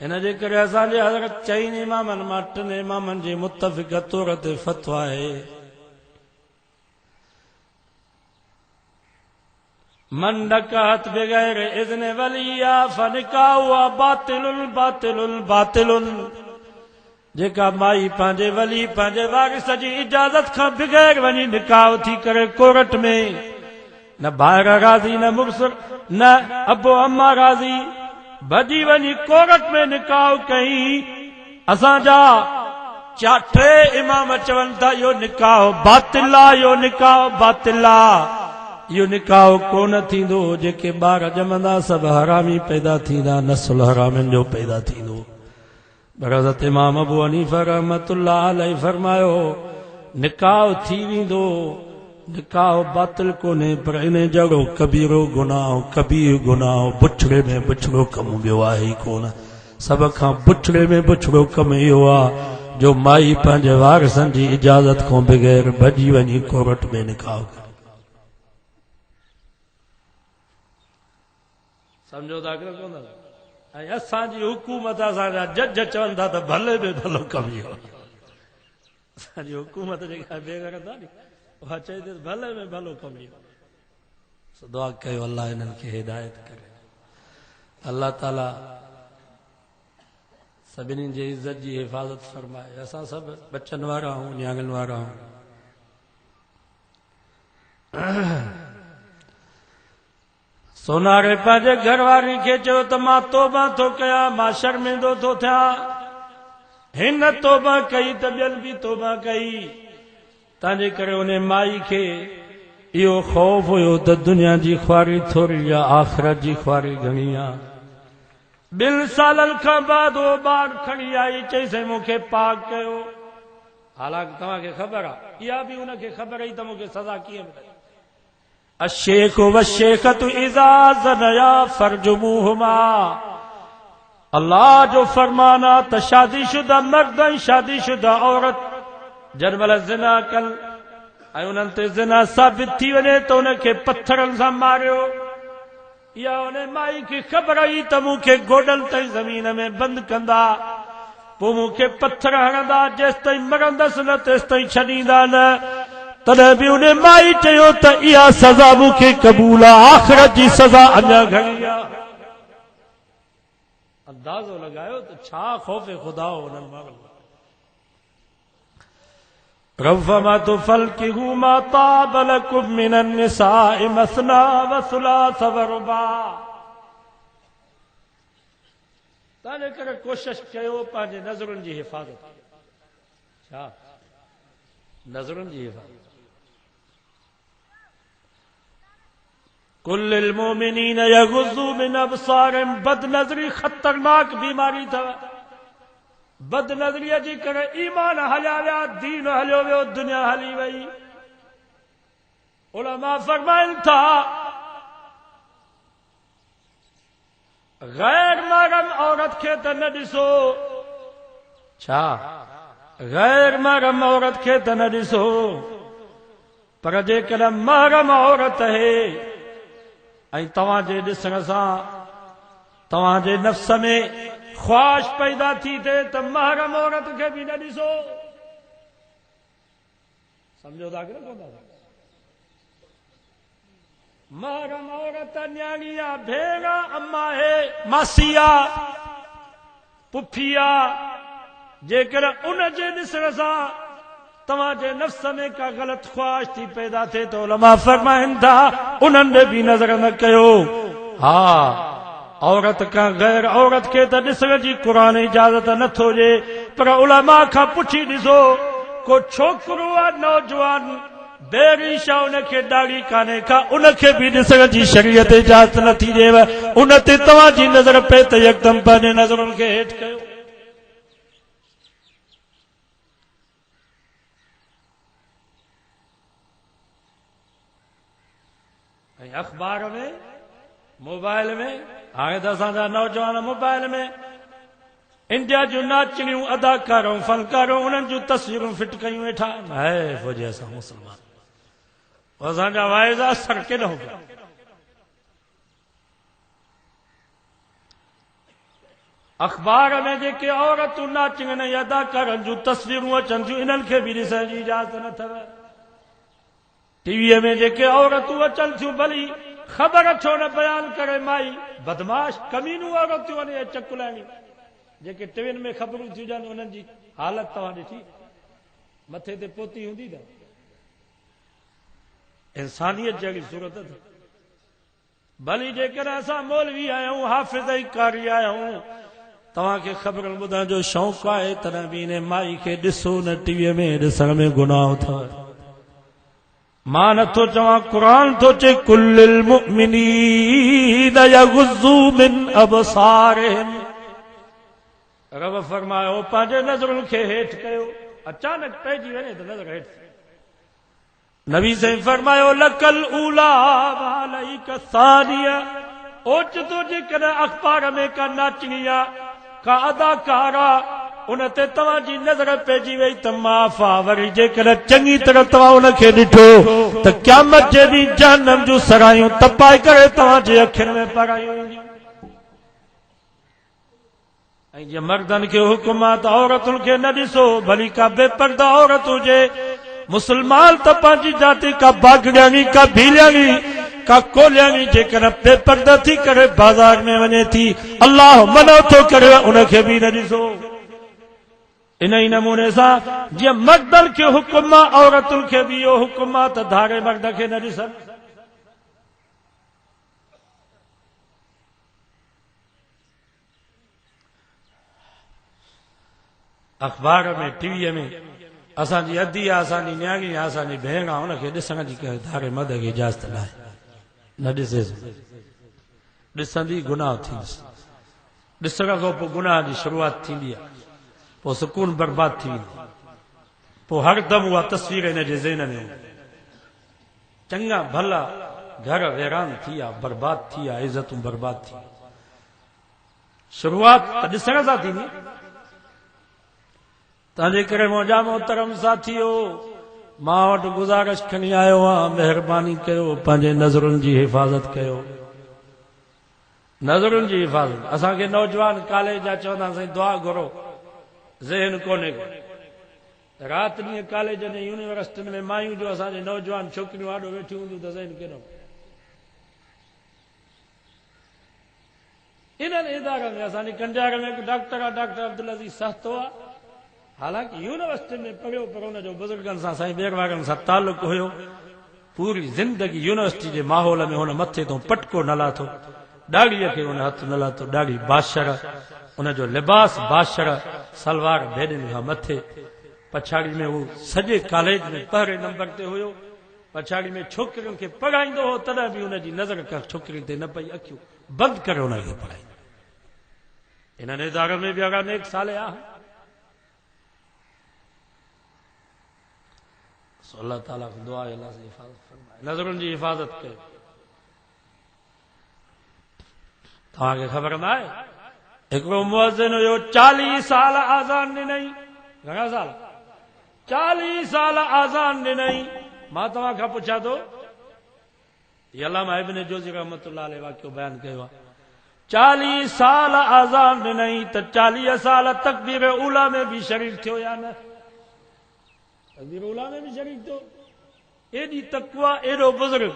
हिन जे करे असांजे हज़रत चइनि इमामनि मां 3 इमामनि जी मुतफ़िक़ तौर ते फ़तवा आहे मन नकाहत बग़ैर इज़्न वलिया फनिकाहु बातिलुन बातिलुन बातिलुन जेका माई पंहिंजे वली पंहिंजे वारिस जी इजाज़त खां बग़ैर वञी निकाह थी करे कोर्ट में न भाइर राज़ी न मुड़ुस न अबो अम्मा राज़ी भॼी वञी कोर्ट में निकाह कई असांजा 3 इमाम चवनि था इहो निकाह बातिल आहे इहो निकाह बातिल आहे इहो निकाह कोन थींदो जेके ॿार ॼमंदा सभु हरामी पैदा थींदा नस्ल हरामिन जो पैदा थींदो पर हज़रत इमाम अबू हनीफ़ा रहमतुल्लाह अलैहि फरमायो निकाह थी वेंदो निकाह बातिल कोन्हे पर इन जहिड़ो कबीरो गुनाह बुछड़े में बुछड़ो कमु ॿियो आहे ई कोन सभ खां बुछड़े में बुछड़ो कमु इहो आहे जो माई पंहिंजे वारिसनि जी इजाज़त खां बग़ैर भॼी वञी कोर्ट में निकाह करे सम्झो था कोन ऐं असांजी हुकूमत असांजा जज चवनि था त भले में भलो कमु इहो असांजी हुकूमत जेका बेगर था नी उहा चए थी भले में भलो कमु इहो दुआ कयो अल्लाह इन्हनि खे हिदायत करे अल्लाह ताला सभिनी जे इज़त जी हिफ़ाज़त फरमाए असां सभु बचनि वारा आहियूं न्याङनि वारा आहियूं सोनारे पंहिंजे घरवारी खे चयो त मां तौबा थो कयां मां शर्मिंदो थो थियां हिन तौबा कई त ॿियनि बि तौबा कई तंहिंजे करे उन माई खे इहो ख़ौफ़ हुयो त दुनिया जी ख्वारी थोरी या आख़िरत जी ख्वारी घणी आहे। 2 सालनि खां बाद उहो ॿार खणी आई, चईं मूंखे पाक कयो। हालांकि तव्हांखे ख़बर आहे, इहा बि उनखे ख़बर हुई त मूंखे सज़ा कीअं मिले। अशेख वशेखतु इज़ा ज़नया फरजुमूहुमा, अल्लाह जो फरमान आहे त शादीशुदा मर्द ऐं शादीशुदा औरत जॾहिं ज़िना कनि ऐं उन्हनि ते ज़िना साबित थी वञे त उनखे पत्थरनि सां मारियो। इहा उन माई खे ख़बर हुई त मूंखे गोॾनि ताईं ज़मीन में बंदि कंदा, पोइ मूंखे पत्थर हणंदा, जेसि ताईं मरंदसि न तेसि ताईं छॾींदा न। तॾहिं बि उन माई चयो त इहा सज़ा मूंखे क़बूल आहे, आख़िरत जी सज़ा अञा घणी आहे। अंदाज़ो लॻायो त छा ख़ौफ़ ख़ुदा हो उन्हनि माण्हुनि। रफ़मतु फल्किहु मा ताब लकुम मिनन निसाइ मसना व सुलास व रुबा। तंहिंजे करे कोशिशि कयो पंहिंजे नज़रुनि जी हिफ़ाज़त। छा नज़रुनि जी हिफ़ाज़त। कुल्लिल मोमिनीन यग़ुज़्ज़ू मिन अब्सारिहिम, बदनज़री ख़तरनाक बीमारी अथव। बदनज़रीअ जी करे ईमान हलिया विया, दीन हलियो वियो, दुनिया हली वई। उलमा फरमाइनि था गैर महरम औरत खे त न ॾिसो। छा गैर महरम औरत खे त न ॾिसो, पर जेकॾहिं महरम औरत आहे ऐं तव्हांजे ॾिसण सां तव्हांजे नफ़्स में ख्वाहिश पैदा थी थिए त महरम औरत खे बि न ॾिसो। सम्झो था कि न कोन? महरम औरत न्याणी आहे, भेण आहे, अम्मा आहे, मासी आहे, पुफी आहे। जेकॾहिं उन जे ॾिसण सां तव्हांजे नफ़्स में का ग़लति ख्वाहिश थी पैदा थिए त उलमा फरमाइनि था उन्हनि ॾे बि नज़र न कयो। हा, औरत का गैर औरत के त ॾिसण जी क़ुरान इजाज़त नथो ॾे, पर उलमा खां पुछी ॾिसो, को छोकिरो आहे नौजवान बेरिशा, उनखे ॾाढ़ी कान्हे का, उनखे बि ॾिसण जी शरीयत इजाज़त नथी ॾेव। उन ते तव्हांजी नज़र पए त यकदमि पंहिंजे नज़रुनि खे हेठि कयो। ऐं अख़बार में, मोबाइल में, हाणे त असांजा नौजवान मोबाइल में इंडिया जूं नाचणियूं, अदाकारूं, फनकारूं, उन्हनि जूं तस्वीरूं फिट कयूं वेठा। है फौजी असां मुस्लमान, असांजा वाइदा असर केॾो पिया। अख़बार में जेके औरतूं नाचणियूं, अदाकारनि जूं तस्वीरूं अचनि थियूं, इन्हनि खे बि ॾिसण जी इजाज़त न अथव। टीवीअ में जेके औरतूं अचनि थियूं, भली ख़बर छो न बयान करे माई, बदमाश कमीनूं औरतूं वञे चकुलाणी, जेके टीवियुनि में ख़बरूं थियूं ॾियनि, उन्हनि जी हालत तव्हां ॾिठी, मथे ते पोती हूंदी न, इंसानियत जहिड़ी सूरत अथव। भली जेकॾहिं असां मौलवी आहियूं, हाफ़िज़ ऐं कारी आहियूं, तव्हांखे ख़बरूं ॿुधण जो शौक़ु आहे, तॾहिं बि इन माई खे ॾिसो न, टीवीअ में ॾिसण में गुनाह अथव। मां नथो चवां, क़ुरान थो चए कुल्लिल मुमिनीन यग़ुज़्ज़ू मिन अबसारिहिम। रब फरमायो पंहिंजे नज़रुनि खे हेठि कयो। अचानक पइजी वञे त नज़र हेठि। नबी साईं फरमायो लकल ऊला वालैक सानिया। ओचितो जेकॾहिं अख़बार में का नाचणी आहे, का अदाकार आहे, उन ते तव्हांजी नज़र पइजी वई त माफ़ आहे। वरी जेकॾहिं चङी तरह तव्हां उनखे ॾिठो त क़यामत जे ॾींहुं जहन्नम जूं सरायूं तपाए करे तव्हांजे अखियुनि में परायूं ईंदियूं। ऐं जे मर्दनि खे हुकुम आहे त औरतुनि खे न ॾिसो, भली का बेपर्दा औरत हुजे, मुस्लमान त पंहिंजी जाति का बागड़ियानी, का भीलियानी, का कोलियानी जेकॾहिं बेपर्दा थी करे बाज़ार में वञे थी, अल्लाह मनो थो करे उनखे बि न ॾिसो। इन ई नमूने सां जीअं मर्दनि खे हुकुम आहे, औरतुनि खे बि इहो हुकुम आहे त धारे मर्द खे न ॾिसनि। अख़बार में, टीवीअ में असांजी अधी आहे, असांजी न्याणी आहे, असांजी भेण आहे, हुनखे ॾिसण जी कंहिं धारे मद खे इजाज़त न आहे। न ॾिसेसि, ॾिसंदी गुनाह थींदसि। ॾिसण खां पोइ गुनाह जी शुरूआति थींदी आहे, पोइ सुकून बर्बाद थी वेंदी, पोइ हरदम उहा तस्वीर हिन जे ज़हन में हूंदी। चङा भला घर वैरान थी विया, बर्बाद थी विया, इज़तूं बर्बाद थी। शुरूआत त ॾिसण सां थींदी। तंहिंजे करे मुंहिंजा मोहतरम साथियो, मां वटि गुज़ारिश खणी आयो आहियां, महिरबानी कयो पंहिंजे नज़रुनि जी हिफ़ाज़त कयो। नज़रुनि जी हिफ़ाज़त। असांखे नौजवान कॉलेज जा चवंदा साईं दुआ घुरो, ज़हन कोन्हे को। राति ॾींहं कॉलेज ऐं यूनिवर्सिटियुनि में मायूं जो असांजे नौजवान छोकिरियूं आॾो वेठी हूंदियूं त ज़हन केॾो। इन्हनि इदारनि में असांजे कंजार में हिकु डॉक्टर आहे, डॉक्टर अब्दुल अज़ीज़ सहतो आहे। हालांकि यूनिवर्सिटी में पढ़ियो पर हुनजो बुज़ुर्गनि सां साईं ॿेर वारनि सां तालुक़ हुयो। पूरी ज़िंदगी यूनिवर्सिटी जे माहौल में हुन मथे तो पटको न लाथो, ॾाढ़ीअ खे हुन हथ न लाथो, ॾाढ़ी बाशर, हुनजो लिबास बाशर, सलवार बेॾनि खां मथे। पछाड़ी में हू सॼे कॉलेज में पहिरें नंबर ते हुयो। पछाड़ी में छोकिरियुनि खे पढ़ाईंदो हो, तॾहिं बि हुनजी नज़र का छोकिरियुनि ते न पई, अखियूं बंदि करे हुनखे पढ़ाईंदो। इन्हनि इदारनि में बि अगरि नेक साले आहे। अल्लाह ताला खे दुआ आहे, अल्लाह से हिफ़ाज़त फरमाए, नज़रुनि जी हिफ़ाज़त कयो। तव्हांखे ख़बर न आहे, हिकिड़ो मुअज़्ज़िन हुयो, 40 साल आज़ान ॾिनई। घणा साल? 40 साल आज़ान ॾिनई। मां तव्हां खां पुछां थो, ये अल्लामा इब्न जोज़ी रहमतुल्लाह अलैह वाक़ियो बयान कयो आहे। 40 साल आज़ान ॾिनई त 40 साल तकबीर ऊला में भी शरीक थियो या न? तकबीर ऊला में भी शरीक थियो। एॾी तक़वा, एॾो बुज़ुर्ग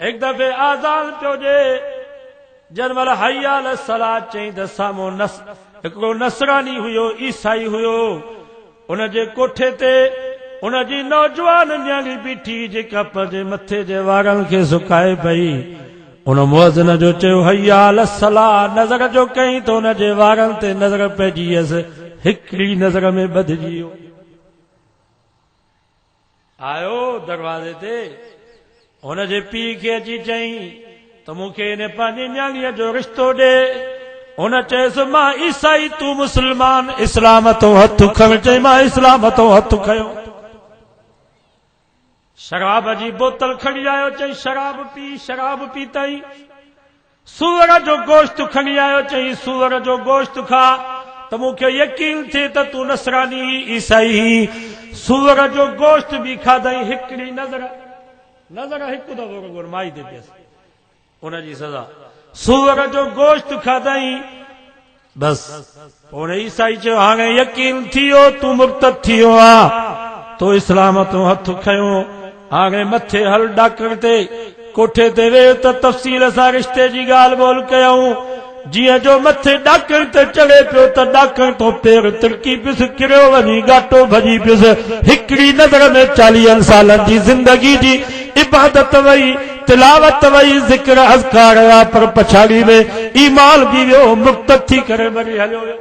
एक दफ़े आज़ान पियो ॾे, जन महिल हय्या अल सलात चई त साम्हूं हिकिड़ो नसरानी हुयो, ईसाई हुयो। उनजे कोठे ते उनजी नौजवान न्याणी बीठी, जेका पंहिंजे मथे जे वारनि खे सुकाए पई। उन मुअज़्ज़िन जो चयो हय्या अल सलाह, नज़र जो कई त उनजे वारनि ते नज़र पइजी वियसि, हिकिड़ी नज़र में ॿधिजी वियो। आयो दरवाज़े ते, हुनजे पीउ खे अची चई त मूंखे हिन पंहिंजी न्याणीअ जो रिश्तो ॾे। हुन चयसि मां ईसाई, तूं मुस्लमान, इस्लाम तो हथ खण। चई मां इस्लाम तो हथ खयो। शराब जी बोतल खणी आयो, चई शराब पी। शराब पीतई। सूअर जो गोश्त खणी आयो, चई सूअर जो गोश्त खा त मूंखे यकीन थिए त तूं नसरानी ईसाई। सूअर जो गोश्त बि खाधई। हिकिड़ी नज़र हिकु दफ़ो रुॻो माई ते पियसि, उनजी सज़ा। सूअर जो गोश्त खाधई, बस। हुन ईसाई चयो हाणे यकीन थी वियो तूं मुर्तद थी वियो आहे, तो इस्लाम तो हथ खयो। हाणे मथे हल डॉक्टर ते, कोठे ते वे त तफ़सील सां रिश्ते जी ॻाल्हि ॿोल कयऊं। जीअं जो मथे डॉक्टर ते चढ़े पियो त डॉक्टर तो पेर तिरकी पियुसि, किरियो वञी घाटो भॼी पियुसि। हिकिड़ी नज़र में 40 सालनि जी ज़िंदगी जी इबादत वई, तिलावत वई, ज़िक्र अज़कार हुआ, पर पछाड़ी में ईमान बि वियो, मुर्तद थी करे मरी हलियो वियो।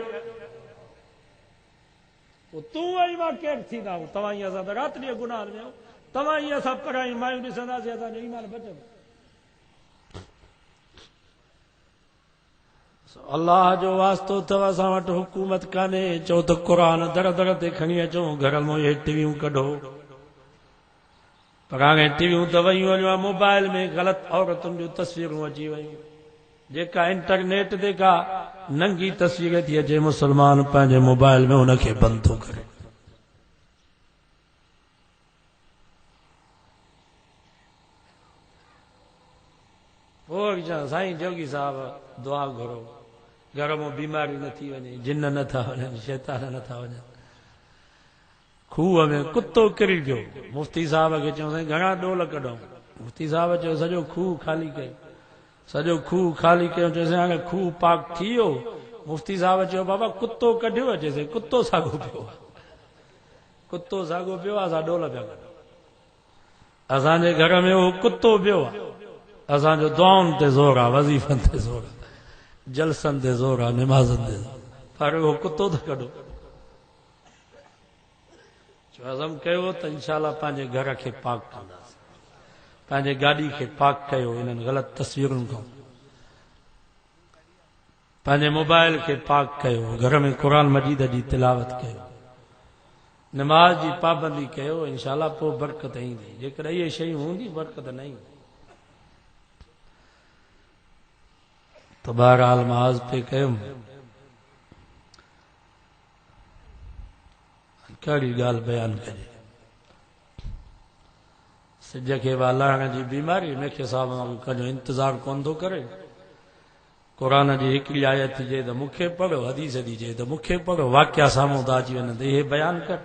तूं ऐं मां केरु थींदा आहियूं? तव्हां ई असां त राति ॾींहं गुनाह में आहियूं। तव्हां ई असां पढ़ाई मायूं ॾिसंदासीं, असांजो ईमान बचंदो। अल्लाह जो वास्तो अथव, असां वटि हुकूमत कान्हे। चओ त क़ुरान दर दर ते खणी अचो, घर में इहे टीवियूं कढो। पर हाणे टीवियूं त वयूं वञूं, मोबाइल में ग़लति औरतुनि जूं तस्वीरूं अची वयूं। जेका इंटरनेट ते का नंगी तस्वीर थी अचे, मुस्लमान पंहिंजे मोबाइल में हुनखे बंदि थो करे। पोइ साईं जोगी साहब दुआ घुरो, घर में बीमारी न थी वञे, जिन नथा वञनि, शैतान नथा वञनि। खूह में कुत्तो किरी पियो, मुफ्ती साहब खे चयो साईं घणा डोल कढूं? मुफ्ती साहब चयो सॼो खूह ख़ाली कयो। सॼो खूह ख़ाली कयो। चयोसीं हाणे खूह पाक थी वियो? मुफ्ती साहब चयो बाबा कुत्तो कढियो आहे। चयोसीं कुत्तो साॻो पियो आहे, कुत्तो साॻो पियो आहे, असां डोल पिया कढूं। असांजे घर में उहो कुत्तो पियो आहे। असांजो दुआउनि ते ज़ोर आहे, वज़ीफ़नि ते ज़ोर आहे, जलसनि ते ज़ोर आहे, निमाज़नि ते ज़ोर, पर उहो कुत्तो त कढो। जो अज़म कयो त इंशाअल्लाह पंहिंजे घर खे पाक कंदासीं, पंहिंजे गाॾी खे पाक कयो इन्हनि ग़लति तस्वीरुनि खां, पंहिंजे मोबाइल खे पाक कयो, घर में क़ुर मजीद जी तिलावत कयो, नमाज जी पाबंदी कयो, इंशाअल्लाह पोइ बरकत ईंदी। जेकर इहे शयूं हूंदी बरकत न ईंदी। तो बहरहाल माज़ पे कयुमि, कहिड़ी ॻाल्हि बयानु कजे। सिज खे वालाइण जी बीमारी मूंखे साहब वांगुरु कजो इंतज़ारु कोन थो करे। क़ुर जी हिकिड़ी आयत थी चए त मूंखे पढ़ो, हदीस थी चए त मूंखे पढ़ो, वाक़िया साम्हूं था अची वञनि त इहे बयानु कर।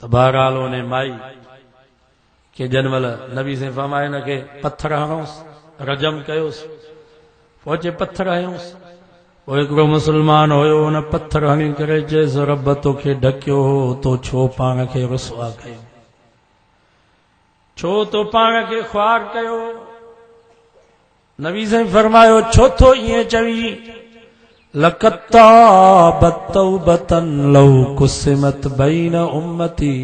त बहरहाल उन माई खे जंहिं महिल नबी से फरमाए हिन खे पत्थर हणोसि, रजम कयोसि, पोइ अचे पत्थर हयोसि। पोइ हिकिड़ो मुस्लमान हुयो, हुन पत्थर हणी करे चएसि रब तोखे ढकियो हो, तो छो पाण खे रुसवा कयो, छो तो पाण खे ख्वार कयो। नबी साईं फरमायो छो थो ईअं चवी, लकता बतौबतन लौ कुसिमत बैन उम्मती।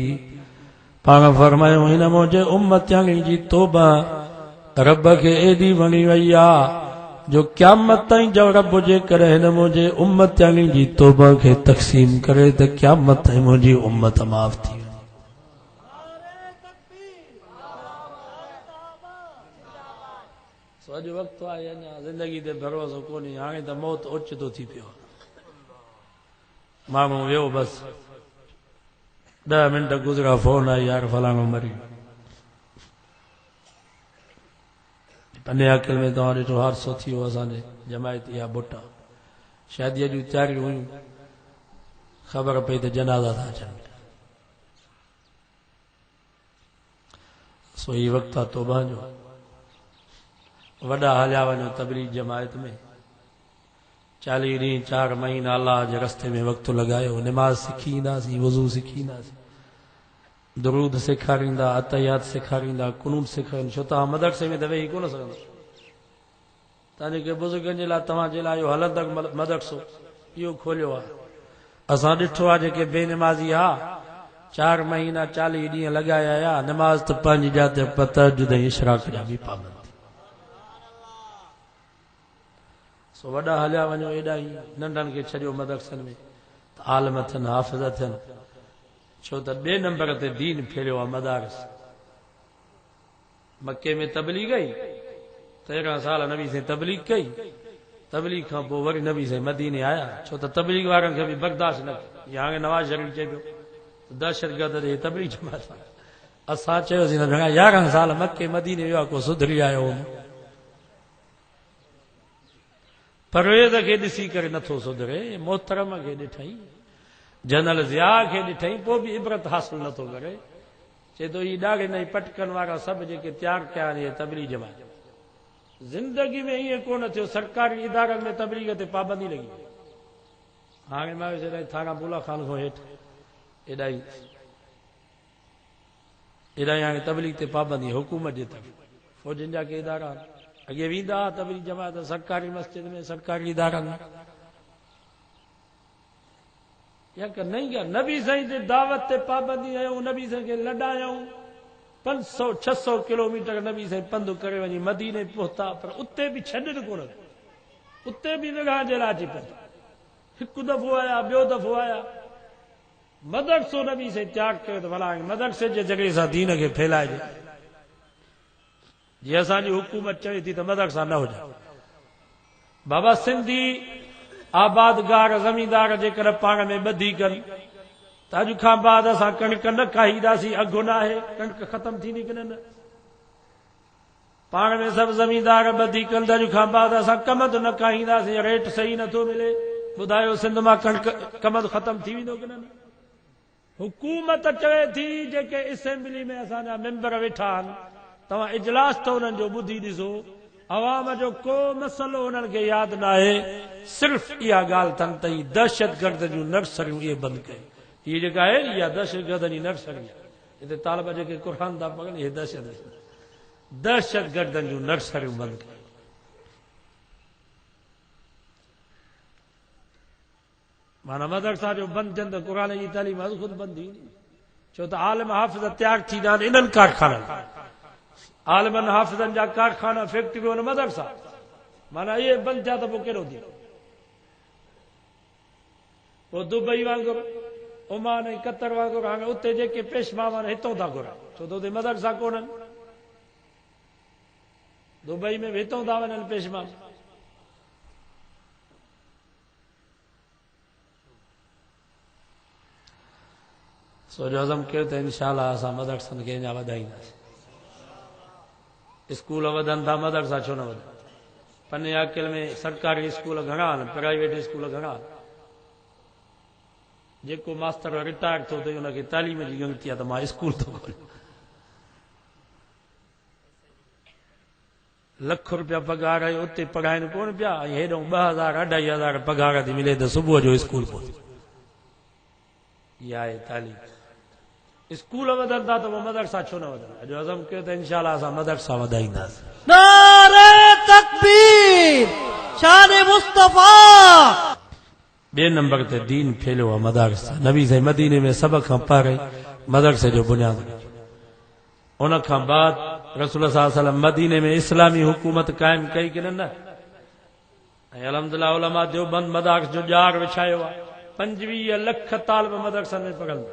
पाण फरमायो हिन मुंहिंजे उम्मतयाणी जी तौबा रब खे एॾी वणी वई आहे जो क़यामत ताईं जो रब जेकर हिन मुंहिंजे उम्मतयाणी जी तौबा खे तक़सीम करे त क़यामत ताईं मुंहिंजी उम्मत माफ़ थी। अॼु वक़्तु आहे अञा ज़िंदगी ते भरोसो कोन्हे, हाणे त मौत ओचितो थी पियो। माण्हू वियो बसि 10 मिंट गुज़रा, फोन आई यार फलाणो मरी। पने अकिल में तव्हां ॾिठो हादसो थी वियो असांजे जमायती या बुटा, शादीअ जूं तयारियूं हुयूं, ख़बर पई त जनाज़ा था अचनि। सो ही वक़्तु आहे तौबा जो। वॾा हलिया वञो तबलीग जमायत में, 40 ॾींहं 4 महीना अल्लाह जे रस्ते में वक़्तु लॻायो, निमाज़ सिखी ईंदासीं, वज़ू सिखी ईंदासीं, दुरूद सेखारींदा, अतहियात सेखारींदा, कुनूत सेखारींदा। छो तव्हां मदरसे में त वेही कोन सघंदा, तव्हां जेके बुज़ुर्गनि जे लाइ तव्हांजे लाइ इहो हलंदड़ मदरसो इहो खोलियो आहे। असां ॾिठो आहे जेके बेनिमाज़ी हा 4 महीना 40 ॾींहं लॻाया या निमाज़ त पंहिंजी जाते तहज्जुद ऐं इशराक जा बि पाबंद। सो वॾा हलिया वञो, एॾा ई नंढनि खे छॾियो मदरसनि में त आलिम थियनि, हाफ़िज़ थियनि। छो त 2 नंबर ते दीन फेरियो आहे मदारिस। मके में तबलीग कई, 13 साल नबी से तबलीग कई, तबलीग खां पोइ वरी नबी से मदीने आया। छो त तबलीग वारनि खे बि बर्दाश्त न कयो। हाणे नवाज़ शरीफ़ चए पियो दहशतगर्द जे तबलीग जमात। असां चयोसीं न 11 साल मके मदीने वियो आहे, को सुधरी आयो हो। परवेज़ खे ॾिसी करे नथो सुधरे, मोहतरम खे ॾिठई, जनरल ज़िया खे ॾिठई, पोइ बि इबरत हासिल नथो करे। चए थो ही ॾाढे नई पटकनि वारा सभु जेके तयारु कया आहिनि तबलीग जमात। ज़िंदगी में ईअं कोन थियो सरकारी इदारनि में तबलीग ते पाबंदी लॻी। हाणे मां विचारे थाणा बुला खान खां हेठि एॾा ई हाणे तबलीग ते पाबंदी हुकूमत जे तरफ़, फौजनि जा के इदारा अॻे वेंदा हुआ तबलीग जमात सरकारी मस्जिद में, सरकारी इदारनि में। या नहीं क्या नबी साईं जे दावत ते पाबंदी आहियूं, नबी साईं खे लॾायूं, 500-600 किलोमीटर नबी साईं पंधु करे वञी मदीने पहुता, पर उते बि छॾनि कोन, उते बि निगाह जे लाइ अची पहुता। हिकु दफ़ो आया, ॿियो दफ़ो आया, मदरसो नबी साईं तयारु कयो त भला मदरसे जे ज़रिए सां दीन खे फैलाइजे। जीअं असांजी हुकूमत चवे थी त मदरसा न हुजनि। बाबा सिंधी आबादगार ज़मींदार जेकर पाण में ॿधी कनि त अॼु खां बाद असां कणिक न खाईंदासीं, अघु न आहे, कणिक ख़तम थींदी की न। पाण में सभु ज़मींदार ॿधी कनि त अॼु खां बाद असां कमद न खाईंदासीं, रेट सही नथो मिले। ॿुधायो सिंध मां कणिक कमद ख़तम थी वेंदो की न। हुकूमत चवे थी, जेके असेंबली में असांजा मेंबर वेठा आहिनि, तव्हां इजलास तो उन्हनि जो ॿुधी ॾिसो, अवाम जो को मसइलो उन्हनि खे यादि न आहे। सिर्फ़ इहा ॻाल्हि अथनि त ही दहशतगर्द जूं नर्सरियूं इहे बंदि कयूं। हीअ जेका आहे इहा दहशतगर्दनि जी नर्सरी आहे। हिते तालिब जेके क़ुर था पढ़नि, इहे दहशतगर्दनि जूं नर्सरियूं बंदि कयूं। माना मदरसा जो बंदि थियनि त क़ुर जी तालीम ख़ुदि बंदि थींदी छो त आलिम हाफ़िज़ तयारु थींदा आहिनि इन्हनि कारखाननि आलिमनि हाफ़िज़नि जा कारखाना फैक्ट्रियूं आहिनि मदरसा माना इहे बंदि थिया त पोइ कहिड़ो थी पोइ दुबई वांगुरु ओमान ऐं कतर वांगुरु हाणे उते जेके पेशवाम आहिनि हितां था घुरनि छो त उते मदरसा कोन्हनि दुबई में बि हितां था वञनि पेशवाम सोजो अज़म कयो त इंशाअल्लाह असां मदरसनि खे अञा वधाईंदासीं स्कूल वधनि था मदरसा छो न वधनि पने अकिल में सरकारी स्कूल घणा आहिनि प्राइवेट स्कूल घणा आहिनि जेको मास्टर रिटायर थो थिए हुनखे तालीम जी गिनती आहे त मां स्कूल थो खोलियां लख रुपया पगार आहे उते पढ़ाइनि कोन पिया ऐं हेॾो 2000 2500 पगार थी मिले त सुबुह जो स्कूल पहुचे इहा आहे तालीम स्कूल वधनि था त पोइ मदरसा छो न वधनि अॼु अज़म कयो त इंशाअल्लाह असां मदरसा वधाईंदासीं नारे तकबीर शान मुस्तफा ॿिए नंबर ते दीन फैलियो आहे मदरसा नबी साईं मदीने में सभ खां पहिरीं मदरसे जो बुनियाद उन खां बाद रसूल सल्लल्लाहु अलैहि वसल्लम मदीने में इस्लामी हुकूमत कायम कई कि न ऐं अल्हम्दुलिल्लाह उलमा देवबंद मदारिस जो ॼार विछायो आहे 25 लख तालिब मदरसनि में पढ़नि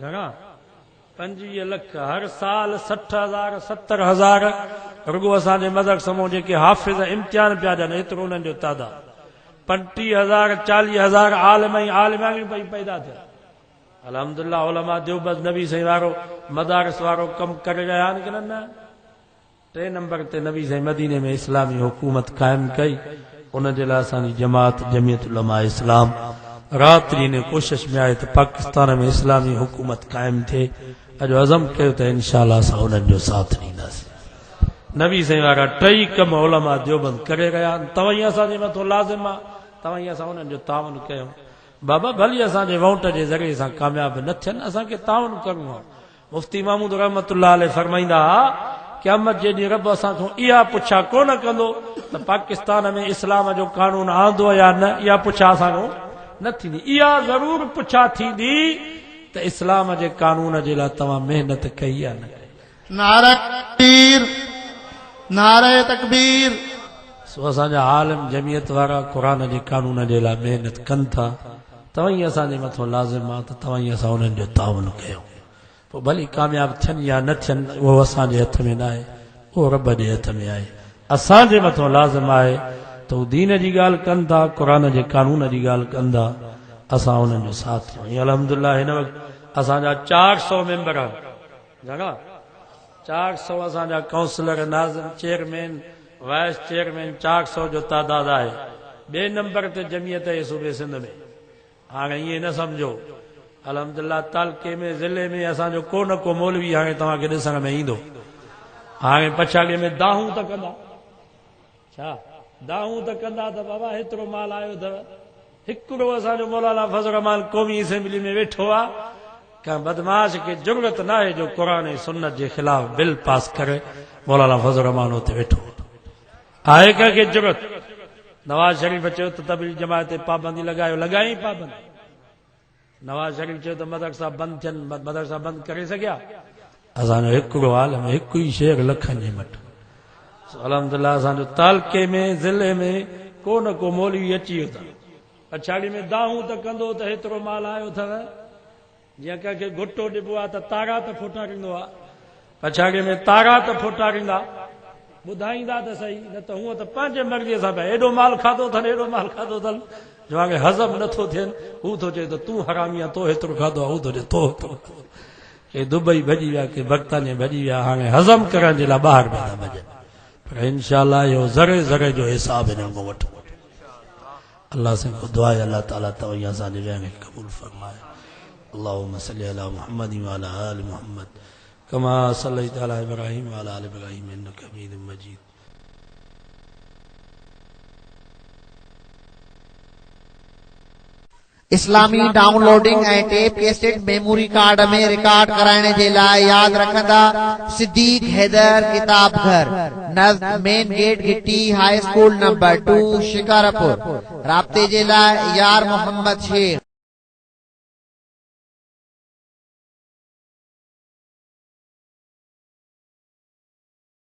घणा 25 लख हर साल 60,000 70,000 रुगो असांजे मदरसे मां जेके हाफ़िज़ इम्तिहान पिया ॾियनि एतिरो उन्हनि जो तादाद 35,000 40,000 आलिम ऐं आलिमायूं पई पैदा थिया अल्हम्दुलिल्लाह उलमा देवबंद नबी साईं वारो मदारिस वारो कमु करे रहिया आहिनि कि न 3 नंबर ते नबी साईं मदीने में इस्लामी हुकूमत कायम कई उन जे लाइ असांजी जमात जमियत उलमा इस्लाम रात ॾींहुं कोशिश में आहे त पाकिस्तान में इस्लामी हुकूमत कायम थिए अॼु अज़म कयो त इंशाअल्लाह असां उन्हनि जो साथ ॾींदासीं नबी साईं वारा 3 कम उलमा देवबंद करे रहिया आहिनि तव्हां ई असांजे मथां लाज़िम आहे तव्हां ई असां उन्हनि जो तावन कयूं बाबा भली असांजे वोट जे ज़रिए सां कामयाब न थियनि असांखे तावन करिणो आहे मुफ्ती महमूद रहमतुल्लाह अलैह फरमाईंदा क़यामत जे ॾींहुं रब असांखां इहा पुछा कोन कंदो त पाकिस्तान में इस्लाम जो कानून आंदो या न इहा पुछा असांखां न थींदी इहा ज़रूर पुछा थींदी त इस्लाम जे कानून जे लाइ तव्हां महिनत कई या न नारे तकबीर सो असांजा आलिम जमियत वारा क़ुर जे कानून जे लाइ महिनत कनि था तव्हां ई असांजे मथां लाज़िम आहे त तव्हां ई असां उन्हनि जो तावन कयूं पोइ भली कामयाब थियनि या न थियनि उहो असांजे हथ में न आहे उहो रब जे हथ में आहे असांजे मथां लाज़िम आहे त हू दीन जी ॻाल्हि कनि था क़ुर जे कानून जी ॻाल्हि कनि था असां उन्हनि जो साथ ॾियूं अल्हम्दुलिल्लाह हिन वक़्तु असांजा 400 मेंबर आहिनि घणा 400 असांजा काउंसलर नाज़िम चेयरमैन वाइस चेयरमैन 400 जो तादाद आहे 2 नंबर ते जमियत आहे सूबे सिंध में हाणे ईअं न सम्झो अल्हम्दुलिल्लाह तालके में ज़िले में असांजो को न को मौलवी हाणे तव्हांखे ॾिसण में ईंदो हाणे पछाड़ीअ में दाहूं त कंदा छा दाहूं त कंदा त बाबा हेतिरो माल आयो अथव हिकिड़ो असांजो मौलाना फज़ल रहमान क़ौमी असेंबली में वेठो आहे का बदमाश खे ज़रूरत न आहे जो क़ुर ऐं सुन्नत जे ख़िलाफ़ बिल पास करे मौलाना फज़ल रहमान हुते वेठो आहे कंहिंखे ज़रूरत नवाज़ शरीफ़ चयो त तबलीग जमात ते पाबंदी लॻायो लॻाई पाबंदी नवाज़ शरीफ़ चयो त मदरसा बंदि थियनि मदरसा बंदि करे सघिया असांजो हिकिड़ो आलम हिकु ई शेर लखनि जे मथां अल्हम्दुलिल्लाह असांजो तालके में ज़िले में को न को मौलवी अची वियो अथव पछाड़ी में दाहूं त कंदो त हेतिरो माल आयो अथव जीअं कंहिंखे घुटो ॾिबो आहे त तारा त फोटारींदो आहे पछाड़ीअ में तारा त फोटारींदा ॿुधाईंदा त सही न त हूअं त पंहिंजे मर्ज़ीअ सां पिया हेॾो माल खाधो अथनि हेॾो माल खाधो अथनि जो हाणे हज़म नथो थियनि हू थो चए त तूं हरामी आहे तो हेतिरो खाधो आहे हू थो चए तो हेतिरो के दुबई भॼी विया के बर्तानिया भॼी विया हाणे हज़म करण जे लाइ ॿाहिरि पिया था भॼनि पर इंशाअल्लाह इहो ज़रे ज़रे जो हिसाब हिननि खां वठो अल्लाह से को दुआ है अल्लाह ताला तवैया असांजे वेहण खे क़बूल फरमाए अल्लाहुम्मा सल्ली अला मुहम्मद व अला आलि मुहम्मद कमा सल्लैता अला इब्राहीम व अला आलि इब्राहीम इन्नका हमीदुम मजीद इस्लामी डाउनलोडिंग ऐं टेप कैसेट मेमोरी कार्ड में रिकॉर्ड कराइण जे लाइ याद रखंदा सिद्दीक हैदर किताब घर नज़द मेन गेट गिट्टी हाई स्कूल नंबर 2 शिकारपुर। राब्ते जे लाइ यार मोहम्मद शेख